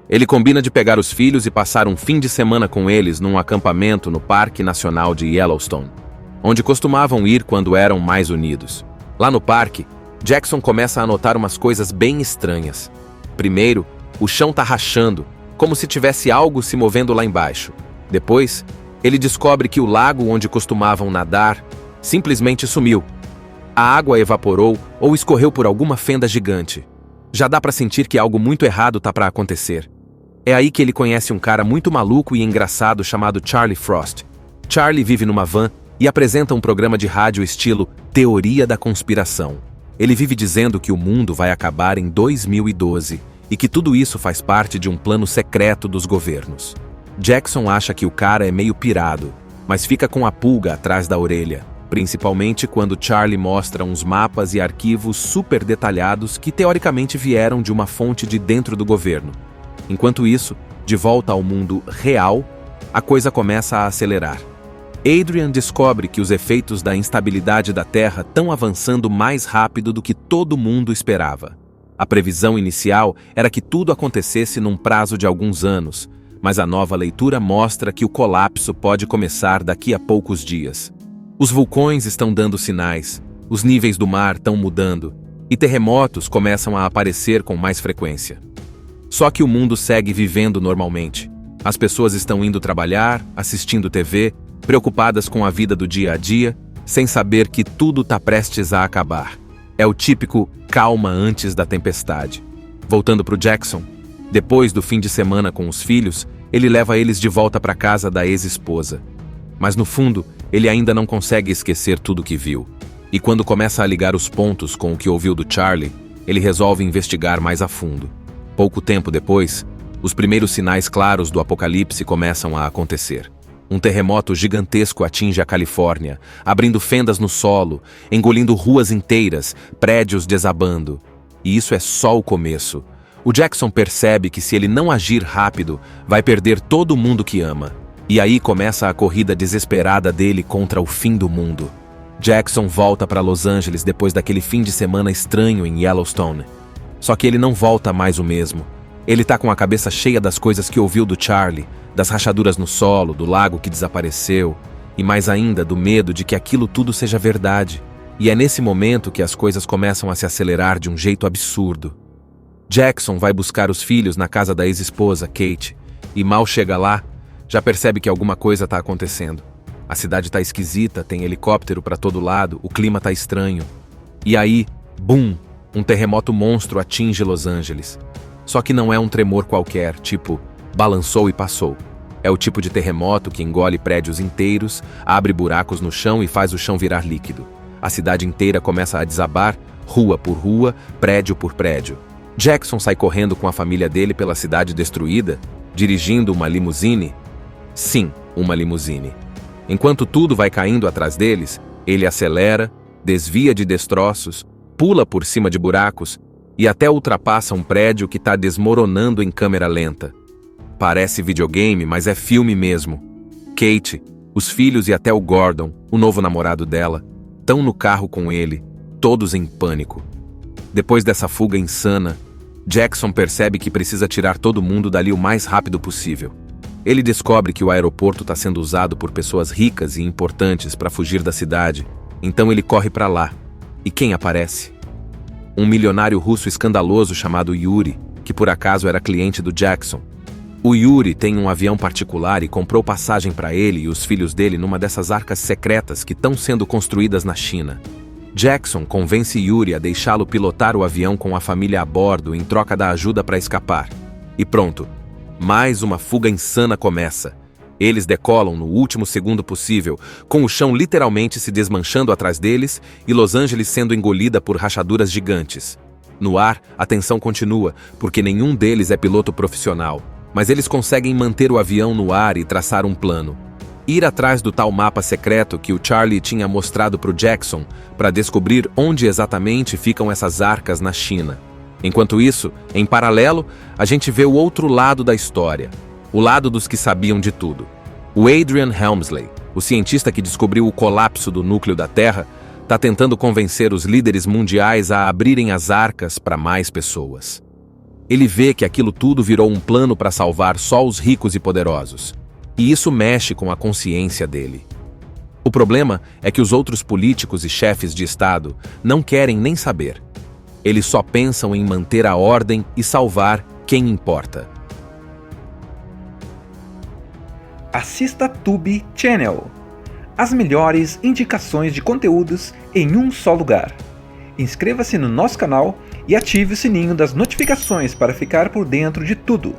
Ele combina de pegar os filhos e passar um fim de semana com eles num acampamento no Parque Nacional de Yellowstone, onde costumavam ir quando eram mais unidos. Lá no parque, Jackson começa a notar umas coisas bem estranhas. Primeiro, o chão tá rachando, como se tivesse algo se movendo lá embaixo. Depois, ele descobre que o lago onde costumavam nadar simplesmente sumiu. A água evaporou ou escorreu por alguma fenda gigante. Já dá pra sentir que algo muito errado tá pra acontecer. É aí que ele conhece um cara muito maluco e engraçado chamado Charlie Frost. Charlie vive numa van e apresenta um programa de rádio estilo Teoria da Conspiração. Ele vive dizendo que o mundo vai acabar em 2012 e que tudo isso faz parte de um plano secreto dos governos. Jackson acha que o cara é meio pirado, mas fica com a pulga atrás da orelha, principalmente quando Charlie mostra uns mapas e arquivos super detalhados que teoricamente vieram de uma fonte de dentro do governo. Enquanto isso, de volta ao mundo real, a coisa começa a acelerar. Adrian descobre que os efeitos da instabilidade da Terra estão avançando mais rápido do que todo mundo esperava. A previsão inicial era que tudo acontecesse num prazo de alguns anos, mas a nova leitura mostra que o colapso pode começar daqui a poucos dias. Os vulcões estão dando sinais, os níveis do mar estão mudando, e terremotos começam a aparecer com mais frequência. Só que o mundo segue vivendo normalmente. As pessoas estão indo trabalhar, assistindo TV, preocupadas com a vida do dia a dia, sem saber que tudo está prestes a acabar. É o típico calma antes da tempestade. Voltando para o Jackson, depois do fim de semana com os filhos, ele leva eles de volta para casa da ex-esposa. Mas no fundo, ele ainda não consegue esquecer tudo que viu. E quando começa a ligar os pontos com o que ouviu do Charlie, ele resolve investigar mais a fundo. Pouco tempo depois, os primeiros sinais claros do apocalipse começam a acontecer. Um terremoto gigantesco atinge a Califórnia, abrindo fendas no solo, engolindo ruas inteiras, prédios desabando. E isso é só o começo. O Jackson percebe que se ele não agir rápido, vai perder todo mundo que ama. E aí começa a corrida desesperada dele contra o fim do mundo. Jackson volta para Los Angeles depois daquele fim de semana estranho em Yellowstone. Só que ele não volta mais o mesmo. Ele tá com a cabeça cheia das coisas que ouviu do Charlie, das rachaduras no solo, do lago que desapareceu, e mais ainda do medo de que aquilo tudo seja verdade. E é nesse momento que as coisas começam a se acelerar de um jeito absurdo. Jackson vai buscar os filhos na casa da ex-esposa, Kate, e mal chega lá, já percebe que alguma coisa está acontecendo. A cidade tá esquisita, tem helicóptero para todo lado, o clima tá estranho. E aí, bum, um terremoto monstro atinge Los Angeles. Só que não é um tremor qualquer, tipo, balançou e passou. É o tipo de terremoto que engole prédios inteiros, abre buracos no chão e faz o chão virar líquido. A cidade inteira começa a desabar, rua por rua, prédio por prédio. Jackson sai correndo com a família dele pela cidade destruída, dirigindo uma limusine. Sim, uma limusine. Enquanto tudo vai caindo atrás deles, ele acelera, desvia de destroços, pula por cima de buracos e até ultrapassa um prédio que está desmoronando em câmera lenta. Parece videogame, mas é filme mesmo. Kate, os filhos e até o Gordon, o novo namorado dela, estão no carro com ele, todos em pânico. Depois dessa fuga insana, Jackson percebe que precisa tirar todo mundo dali o mais rápido possível. Ele descobre que o aeroporto está sendo usado por pessoas ricas e importantes para fugir da cidade, então ele corre para lá. E quem aparece? Um milionário russo escandaloso chamado Yuri, que por acaso era cliente do Jackson. O Yuri tem um avião particular e comprou passagem para ele e os filhos dele numa dessas arcas secretas que estão sendo construídas na China. Jackson convence Yuri a deixá-lo pilotar o avião com a família a bordo em troca da ajuda para escapar. E pronto, mais uma fuga insana começa. Eles decolam no último segundo possível, com o chão literalmente se desmanchando atrás deles e Los Angeles sendo engolida por rachaduras gigantes. No ar, a tensão continua, porque nenhum deles é piloto profissional. Mas eles conseguem manter o avião no ar e traçar um plano. Ir atrás do tal mapa secreto que o Charlie tinha mostrado para o Jackson para descobrir onde exatamente ficam essas arcas na China. Enquanto isso, em paralelo, a gente vê o outro lado da história. O lado dos que sabiam de tudo. O Adrian Helmsley, o cientista que descobriu o colapso do núcleo da Terra, está tentando convencer os líderes mundiais a abrirem as arcas para mais pessoas. Ele vê que aquilo tudo virou um plano para salvar só os ricos e poderosos. E isso mexe com a consciência dele. O problema é que os outros políticos e chefes de Estado não querem nem saber. Eles só pensam em manter a ordem e salvar quem importa. Assista Tube Channel. As melhores indicações de conteúdos em um só lugar. Inscreva-se no nosso canal e ative o sininho das notificações para ficar por dentro de tudo.